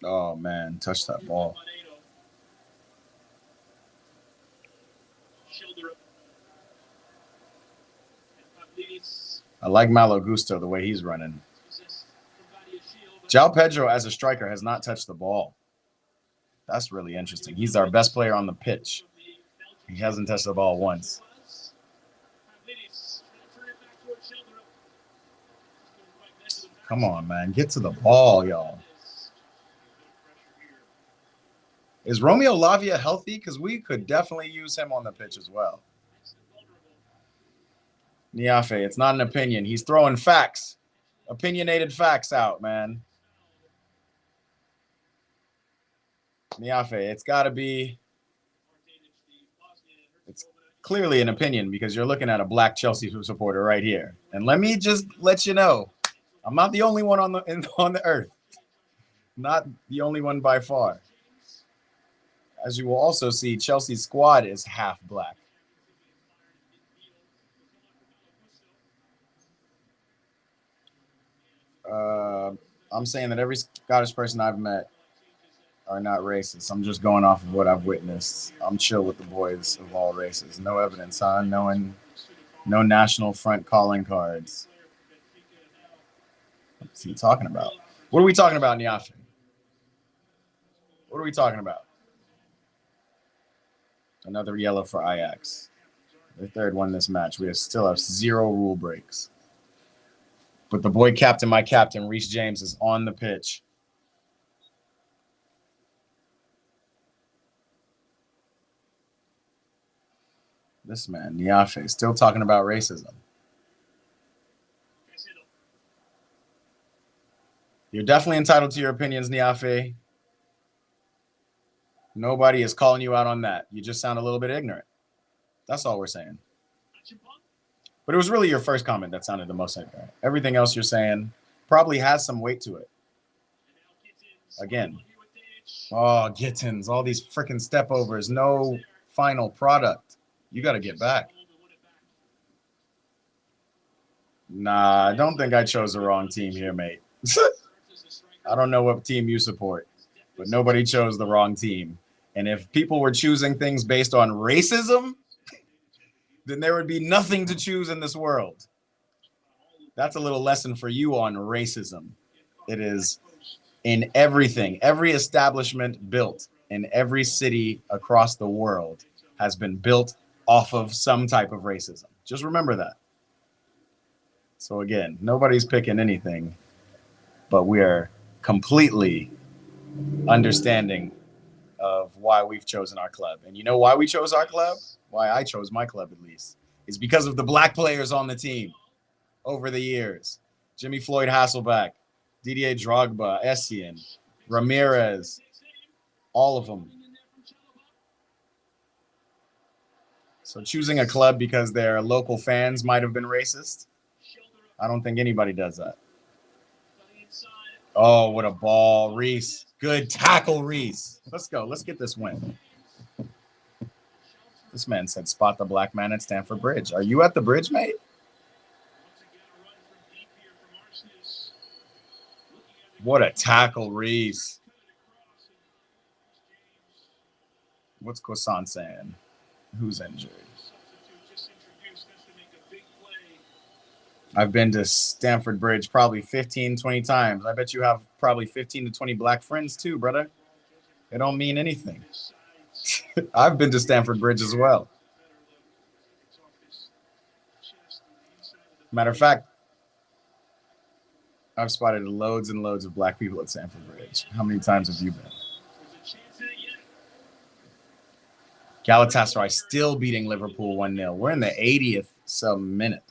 Oh, man. Touch that ball. I like Malo Gusto, the way he's running. João Pedro, as a striker, has not touched the ball. That's really interesting. He's our best player on the pitch. He hasn't touched the ball once. Come on, man. Get to the ball, y'all. Is Romeo Lavia healthy? Because we could definitely use him on the pitch as well. Niafe, it's not an opinion. He's throwing facts. Opinionated facts out, man. Niafe, it's got to be... It's clearly an opinion because you're looking at a black Chelsea supporter right here. And let me just let you know, I'm not the only one on the earth. Not the only one by far. As you will also see, Chelsea's squad is half black. I'm saying that every Scottish person I've met are not racist. I'm just going off of what I've witnessed. I'm chill with the boys of all races. No evidence, huh? No National Front calling cards. What's he talking about? What are we talking about, Niafe? What are we talking about? Another yellow for Ajax. The third one this match. We still have 0 rule breaks. But the boy captain, my captain, Reece James, is on the pitch. This man, Niafe, still talking about racism. You're definitely entitled to your opinions, Niafe. Nobody is calling you out on that. You just sound a little bit ignorant. That's all we're saying. But it was really your first comment that sounded the most ignorant. Everything else you're saying probably has some weight to it. Again. Oh, Gittins, all these freaking stepovers, no final product. You got to get back. Nah, I don't think I chose the wrong team here, mate. I don't know what team you support, but nobody chose the wrong team. And if people were choosing things based on racism, then there would be nothing to choose in this world. That's a little lesson for you on racism. It is in everything. Every establishment built in every city across the world has been built off of some type of racism. Just remember that. So again, nobody's picking anything, but we are completely understanding of why we've chosen our club. And you know why we chose our club? Why I chose my club, at least, is because of the black players on the team over the years. Jimmy Floyd Hasselback, Didier Drogba, Essien, Ramirez, all of them. So choosing a club because their local fans might have been racist, I don't think anybody does that. Oh, what a ball, Reece. Good tackle, Reece. Let's go. Let's get this win. This man said, spot the black man at Stamford Bridge. Are you at the bridge, mate? What a tackle, Reece. What's Croissant saying? Who's injured? I've been to Stamford Bridge probably 15, 20 times. I bet you have probably 15 to 20 black friends too, brother. It don't mean anything. I've been to Stamford Bridge as well. Matter of fact, I've spotted loads and loads of black people at Stamford Bridge. How many times have you been? Galatasaray still beating Liverpool 1-0. We're in the 80th some minute.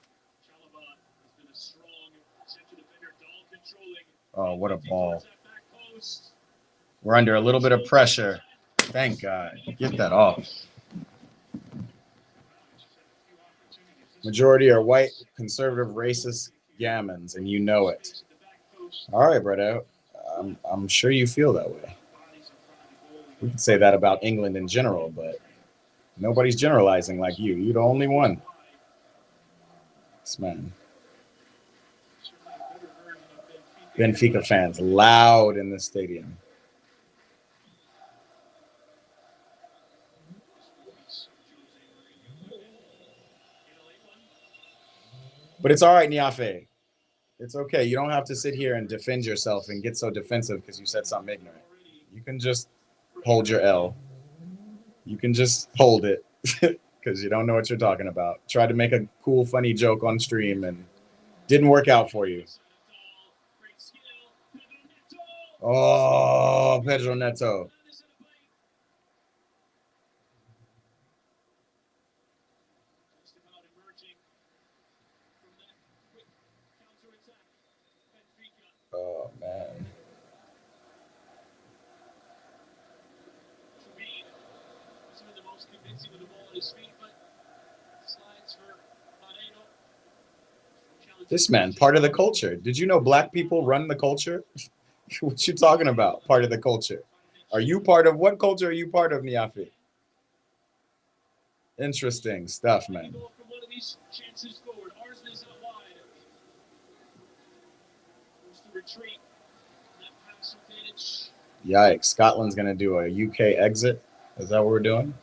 Oh, what a ball. We're under a little bit of pressure. Thank God. Get that off. Majority are white, conservative, racist gammons, and you know it. All right, brother. I'm sure you feel that way. We could say that about England in general, but nobody's generalizing like you. You're the only one. This man. Benfica fans loud in the stadium. But it's all right, Niafe. It's okay. You don't have to sit here and defend yourself and get so defensive because you said something ignorant. You can just hold your L. You can just hold it because you don't know what you're talking about. Tried to make a cool, funny joke on stream and didn't work out for you. Oh, Pedro Neto. Oh, man. This man, part of the culture. Did you know black people run the culture? What you talking about? Part of the culture. Are you part of what culture are you part of, Niafi? Interesting stuff, man. Yikes. Scotland's going to do a UK exit. Is that what we're doing?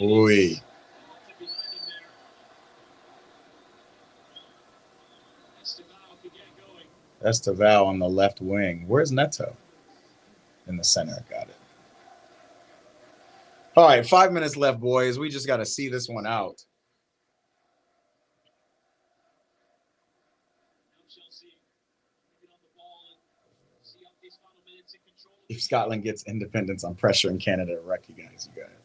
Ooh. Esteval on the left wing. Where's Neto? In the center. Got it. All right, 5 minutes left, boys. We just got to see this one out. If Scotland gets independence, I'm pressuring Canada to wreck you guys. You got it.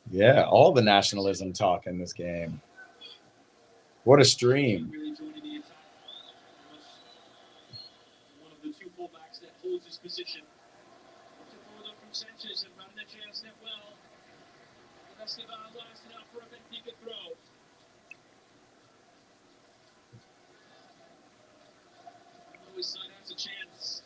Yeah, all the nationalism talk in this game. What a stream. One of the two fullbacks that holds his position. From Sanchez and Barnechea step well. Esteval last it out for a Benfica throw. His side has a chance.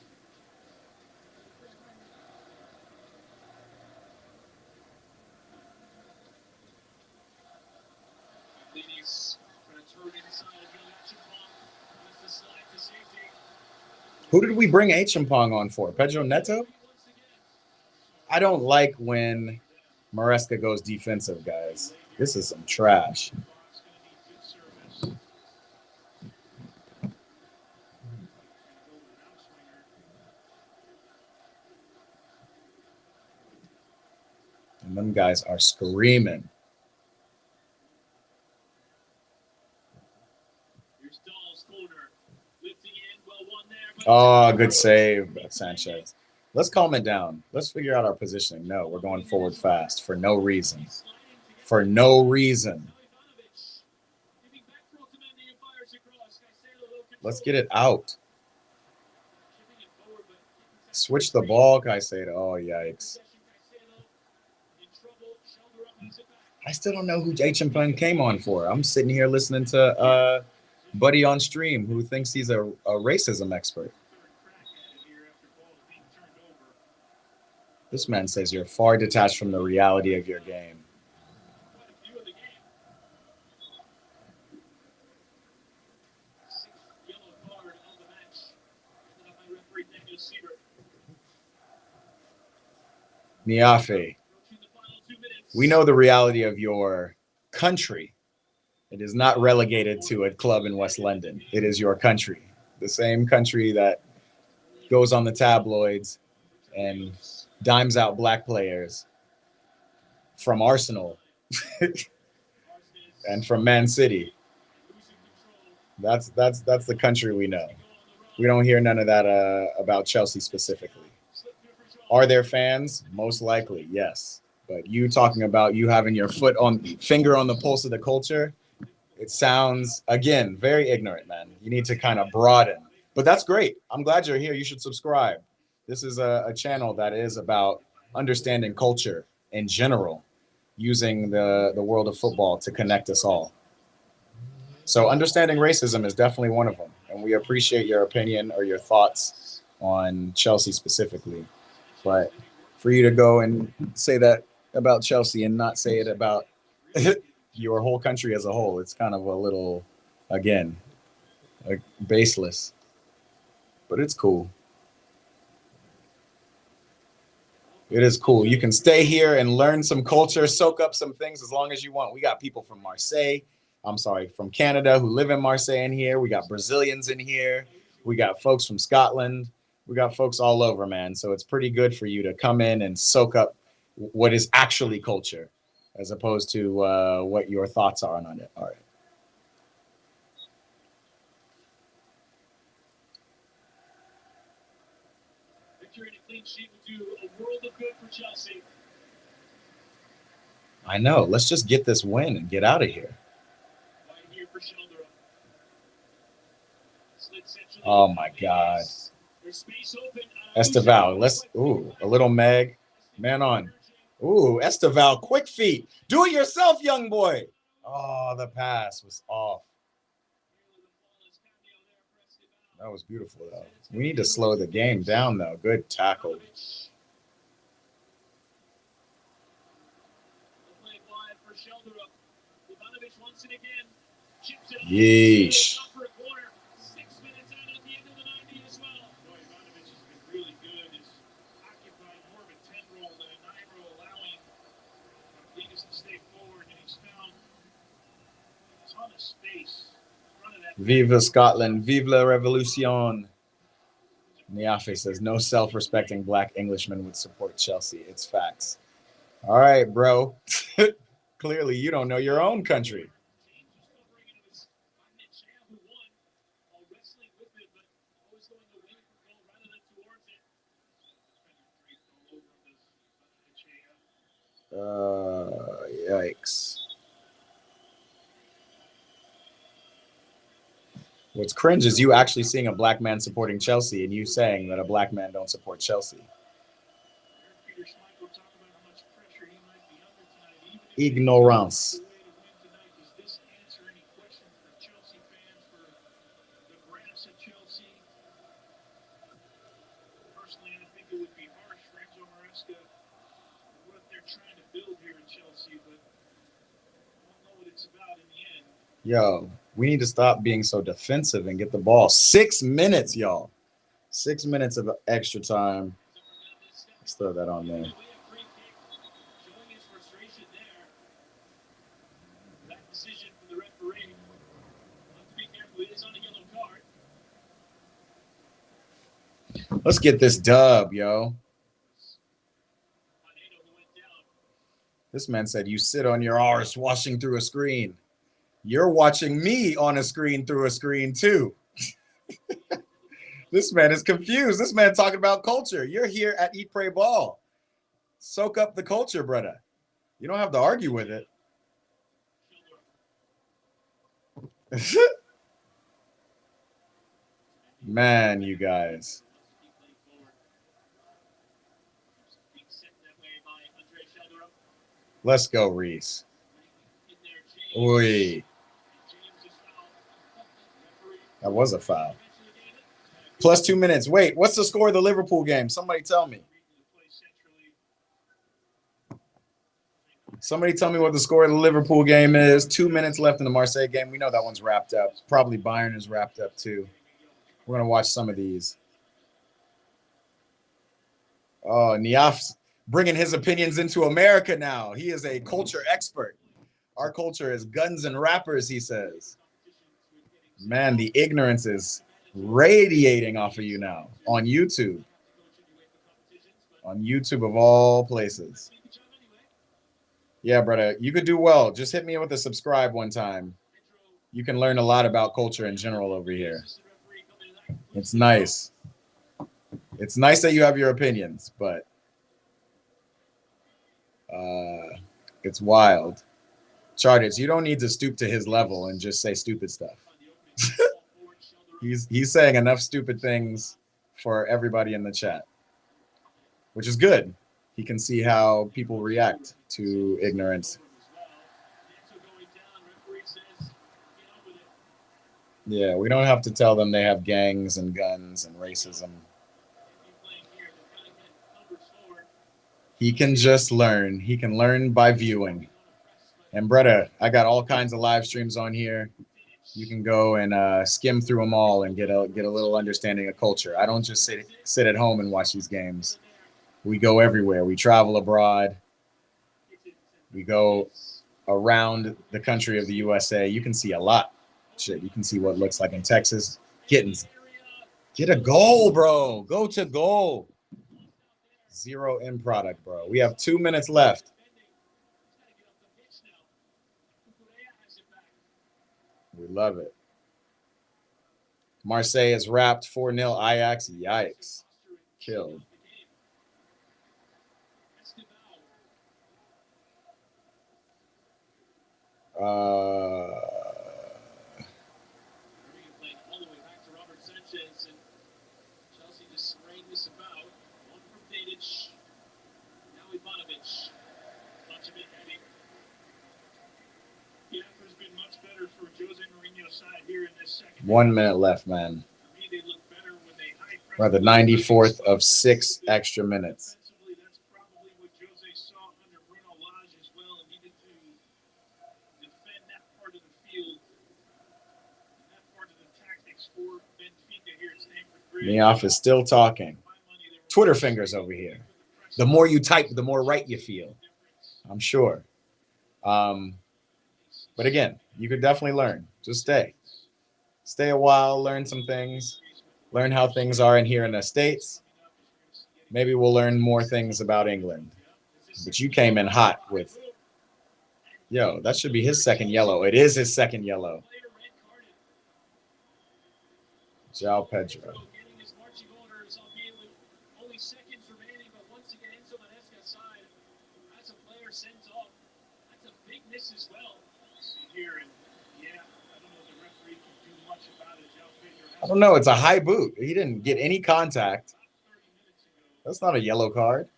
Who did we bring Achampong on for? Pedro Neto? I don't like when Maresca goes defensive, guys. This is some trash. And them guys are screaming. Oh, good save, Sanchez. Let's calm it down. Let's figure out our positioning. No, we're going forward fast for no reason. For no reason. Let's get it out. Switch the ball, Caicedo. Oh, yikes. I still don't know who Achampong came on for. I'm sitting here listening to Buddy on stream who thinks he's a racism expert. This man says you're far detached from the reality of your game. Niafe, we know the reality of your country. It is not relegated to a club in West London. It is your country. The same country that goes on the tabloids and dimes out black players from Arsenal and from Man City. That's the country we know. We don't hear none of that about Chelsea specifically. Are there fans? Most likely, yes. But you talking about you having your finger on the pulse of the culture, it sounds, again, very ignorant, man. You need to kind of broaden. But that's great. I'm glad you're here. You should subscribe. This is a channel that is about understanding culture in general, using the world of football to connect us all. So understanding racism is definitely one of them. And we appreciate your opinion or your thoughts on Chelsea specifically. But for you to go and say that about Chelsea and not say it about your whole country as a whole, it's kind of a little, again, like baseless. But it's cool. It is cool. You can stay here and learn some culture, soak up some things as long as you want. We got people from from Canada who live in Marseille in here. We got Brazilians in here. We got folks from Scotland. We got folks all over, man. So it's pretty good for you to come in and soak up what is actually culture as opposed to what your thoughts are on it. All right. Victory and a clean sheet will do a world of good for Chelsea. I know. Let's just get this win and get out of here. Right here for Sheldon. Slid centrally. Oh my God. There's space open. Esteval. A little Meg. Man on. Ooh, Esteval, quick feet. Do it yourself, young boy. Oh, the pass was off. That was beautiful, though. We need to slow the game down, though. Good tackle. Yeesh. Viva Scotland, vive la revolution. Niafe says, no self-respecting black Englishman would support Chelsea. It's facts. All right, bro. Clearly, you don't know your own country. Yikes. What's cringe is you actually seeing a black man supporting Chelsea and you saying that a black man don't support Chelsea. Ignorance. Yo, we need to stop being so defensive and get the ball. 6 minutes, y'all. 6 minutes of extra time. Let's throw that on there. Let's get this dub, yo. This man said you sit on your arse watching through a screen. You're watching me on a screen through a screen too. This man is confused. This man talking about culture. You're here at Eat, Pray, Ball. Soak up the culture, brother. You don't have to argue with it. Man, you guys. Let's go, Reese. Oi. That was a foul. Plus 2 minutes. Wait, what's the score of the Liverpool game? Somebody tell me. Somebody tell me what the score of the Liverpool game is. 2 minutes left in the Marseille game. We know that one's wrapped up. Probably Bayern is wrapped up too. We're going to watch some of these. Oh, Niaf's bringing his opinions into America now. He is a culture expert. Our culture is guns and rappers, he says. Man, the ignorance is radiating off of you now on YouTube. On YouTube of all places. Yeah, brother, you could do well. Just hit me with a subscribe one time. You can learn a lot about culture in general over here. It's nice. It's nice that you have your opinions, but it's wild. Charters, you don't need to stoop to his level and just say stupid stuff. He's saying enough stupid things for everybody in the chat. which is good. He can see how people react to ignorance. Yeah, we don't have to tell them they have gangs and guns and racism. He can just learn. He can learn by viewing. And Bretta, I got all kinds of live streams on here. You can go and skim through them all and get a little understanding of culture. I don't just sit at home and watch these games. We go everywhere. We travel abroad. We go around the country of the USA. You can see a lot. Shit, you can see what it looks like in Texas. Get a goal, bro. Go to goal. 0 end product, bro. We have 2 minutes left. We love it. Marseille is wrapped 4-0 Ajax. Yikes. Killed. The effort's been much better for Jose Mourinho's side here in this second. 1 minute left, man. To me, they look better when they high press. We're at the 94th of 6 extra minutes. Offensively, that's probably what Jose saw under Bruno Lage as well, and needed to defend that part of the field, that part of the tactics for Benfica here at Stamford Bridge. Neoff is still talking. Twitter fingers over here. The more you type, the more right you feel. I'm sure. But again, you could definitely learn. Just stay. Stay a while, learn some things. Learn how things are in here in the States. Maybe we'll learn more things about England. But you came in hot with, yo, that should be his second yellow. It is his second yellow. João Pedro. As well. Here and yeah, I don't know if the referee can do much about it. I don't know. It's a high boot. He didn't get any contact. That's not a yellow card.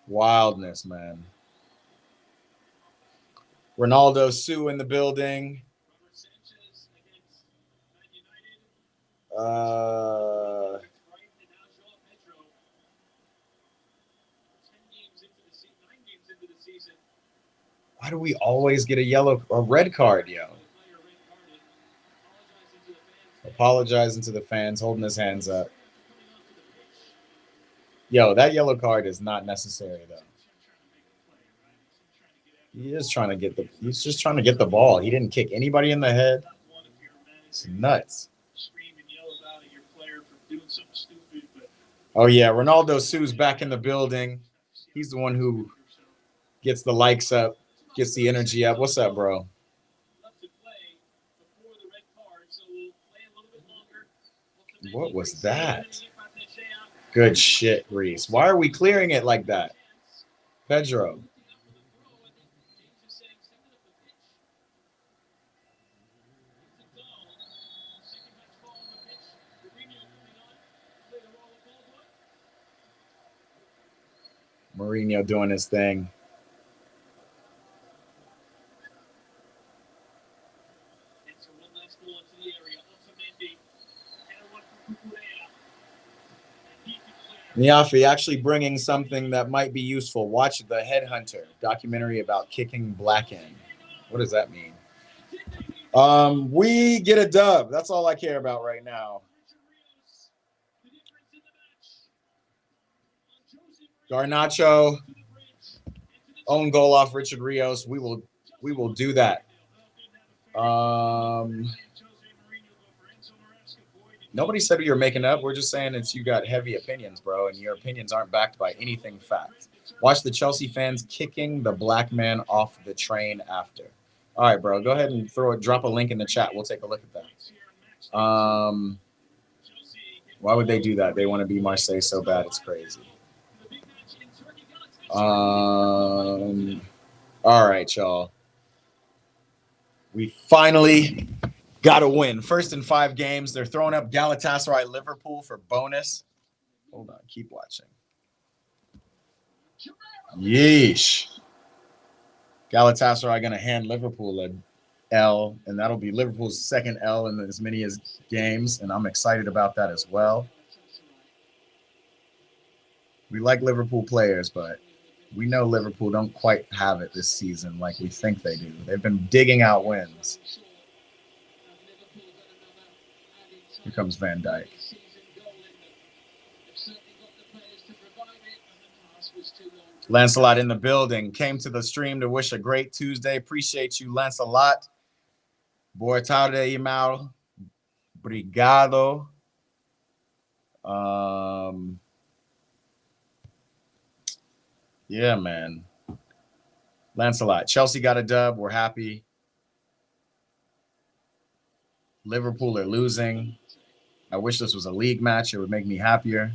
Wildness, man. Ronaldo Sue in the building. Why do we always get a red card, yo? Apologizing to the fans, holding his hands up. Yo, that yellow card is not necessary though. He's just trying to get the ball. He didn't kick anybody in the head. It's nuts. Oh yeah, Ronaldo Sue's back in the building. He's the one who gets the likes up. Gets the energy up. What's up, bro? What was that? Good shit, Reese. Why are we clearing it like that? Pedro. Mourinho doing his thing. Niafi actually bringing something that might be useful. Watch The Headhunter, documentary about kicking black in. What does that mean? We get a dub. That's all I care about right now. Garnacho, own goal off Richard Rios. We will do that. Nobody said we were making up. We're just saying you got heavy opinions, bro, and your opinions aren't backed by anything fact. Watch the Chelsea fans kicking the black man off the train after. All right, bro, go ahead and drop a link in the chat. We'll take a look at that. Why would they do that? They want to be Marseille so bad, it's crazy. All right, y'all. We finally Got to win. First in 5 games. They're throwing up Galatasaray Liverpool for bonus. Hold on. Keep watching. Yeesh. Galatasaray going to hand Liverpool a L, and that'll be Liverpool's second L in as many as games, and I'm excited about that as well. We like Liverpool players, but we know Liverpool don't quite have it this season like we think they do. They've been digging out wins. Here comes Van Dijk. Lancelot in the building. Came to the stream to wish a great Tuesday. Appreciate you, Lancelot. Boa tarde, irmão. Obrigado. Yeah, man. Lancelot. Chelsea got a dub. We're happy. Liverpool are losing. I wish this was a league match. It would make me happier.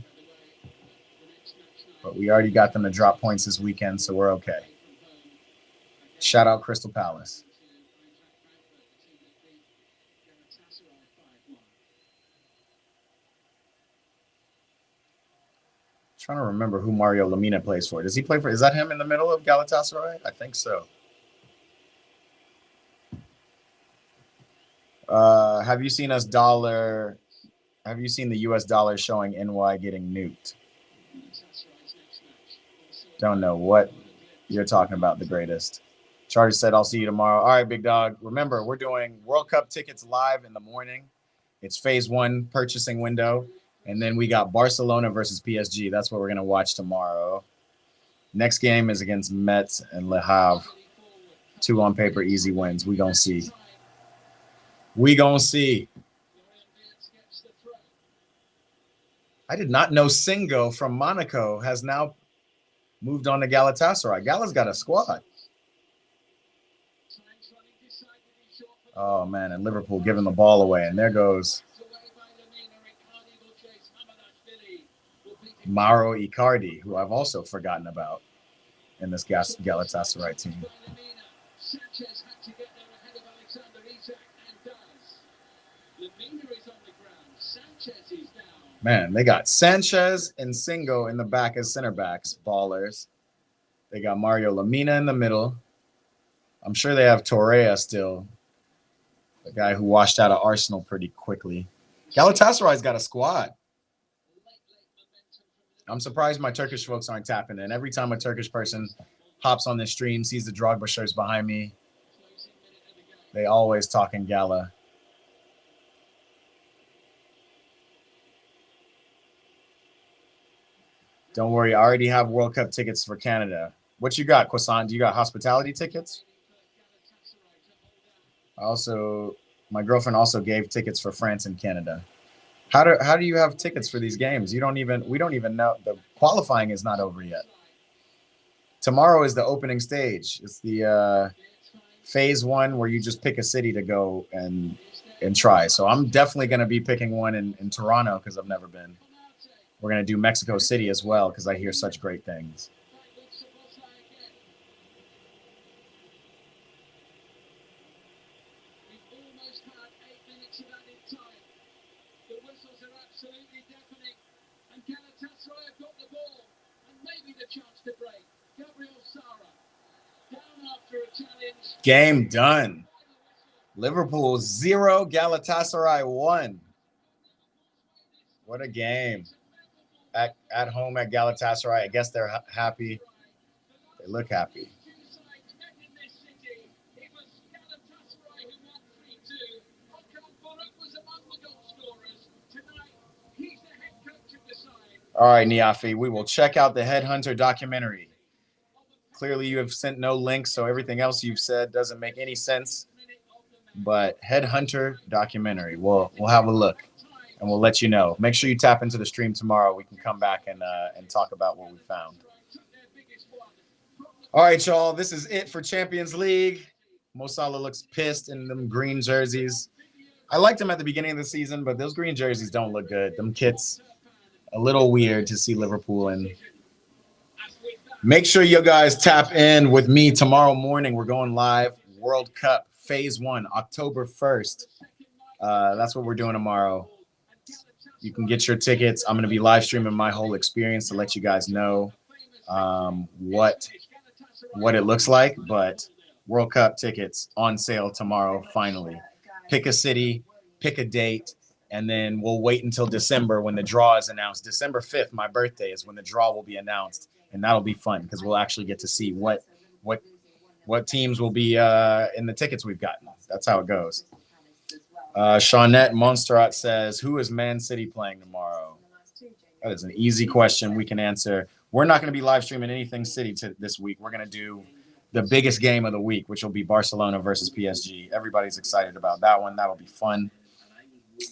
But we already got them to drop points this weekend, so we're okay. Shout out Crystal Palace. Trying to remember who Mario Lemina plays for. Does he play for? Is that him in the middle of Galatasaray? I think so. Have you seen us dollar? Have you seen the U.S. dollar showing NY getting nuked? Don't know what you're talking about. The greatest. Charlie said, "I'll see you tomorrow." All right, big dog. Remember, we're doing World Cup tickets live in the morning. It's phase 1 purchasing window. And then we got Barcelona versus PSG. That's what we're going to watch tomorrow. Next game is against Metz and Le Havre. 2 on paper, easy wins. We going to see. We going to see. I did not know Singo from Monaco has now moved on to Galatasaray. Gala's got a squad. Oh, man, and Liverpool giving the ball away. And there goes Mauro Icardi, who I've also forgotten about in this Galatasaray team. Man, they got Sanchez and Singo in the back as center backs, ballers. They got Mario Lemina in the middle. I'm sure they have Torreira still, the guy who washed out of Arsenal pretty quickly. Galatasaray's got a squad. I'm surprised my Turkish folks aren't tapping in. Every time a Turkish person hops on this stream, sees the Drogba shirts behind me, they always talking Gala. Don't worry, I already have World Cup tickets for Canada. What you got, Kwasan? Do you got hospitality tickets? My girlfriend also gave tickets for France and Canada. How do you have tickets for these games? We don't even know. The qualifying is not over yet. Tomorrow is the opening stage. It's the phase 1 where you just pick a city to go and try. So I'm definitely going to be picking one in Toronto because I've never been. We're going to do Mexico City as well because I hear such great things. Game done. Liverpool 0, Galatasaray 1. What a game. At home at Galatasaray. I guess they're happy. They look happy. All right, Niafi, we will check out the Headhunter documentary. Clearly, you have sent no links, so everything else you've said doesn't make any sense. But Headhunter documentary, we'll have a look, and we'll let you know. Make sure you tap into the stream tomorrow. We can come back and talk about what we found. All right, y'all. This is it for Champions League. Mo Salah looks pissed in them green jerseys. I liked him at the beginning of the season, but those green jerseys don't look good. Them kits, a little weird to see Liverpool in. Make sure you guys tap in with me tomorrow morning. We're going live. World Cup Phase 1, October 1st. That's what we're doing tomorrow. You can get your tickets. I'm going to be live streaming my whole experience to let you guys know what it looks like. But World Cup tickets on sale tomorrow, finally. Pick a city, pick a date, and then we'll wait until December when the draw is announced. December 5th, my birthday, is when the draw will be announced, and that'll be fun because we'll actually get to see what teams will be in the tickets we've gotten. That's how it goes. Shawnette Monsterot says, who is Man City playing tomorrow? That is an easy question we can answer. We're not going to be live streaming anything City this week. We're going to do the biggest game of the week, which will be Barcelona versus PSG. Everybody's excited about that one. That'll be fun.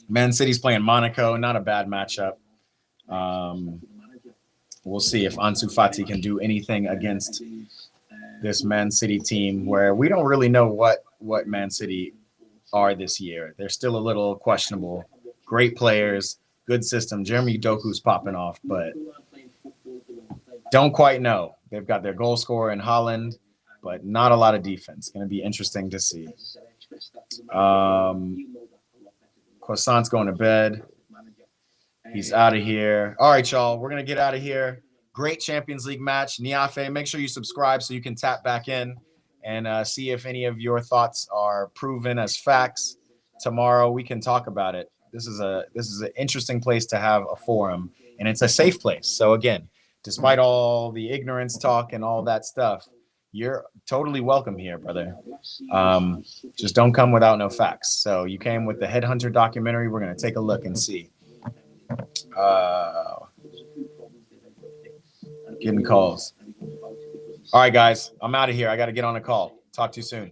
Man City's playing Monaco. Not a bad matchup. We'll see if Ansu Fati can do anything against this Man City team where we don't really know what Man City are this year. They're still a little questionable. Great players, good system. Jeremy Doku's popping off, but don't quite know. They've got their goal scorer in Holland, but not a lot of defense. Going to be interesting to see. Croissant's going to bed. He's out of here. All right, y'all. We're going to get out of here. Great Champions League match. Niafe, make sure you subscribe so you can tap back in and see if any of your thoughts are proven as facts. Tomorrow we can talk about it. This is an interesting place to have a forum, and it's a safe place. So again, despite all the ignorance talk and all that stuff, you're totally welcome here, brother. Just don't come without no facts. So you came with the Headhunter documentary. We're going to take a look and see. Getting calls. All right, guys, I'm out of here. I got to get on a call. Talk to you soon.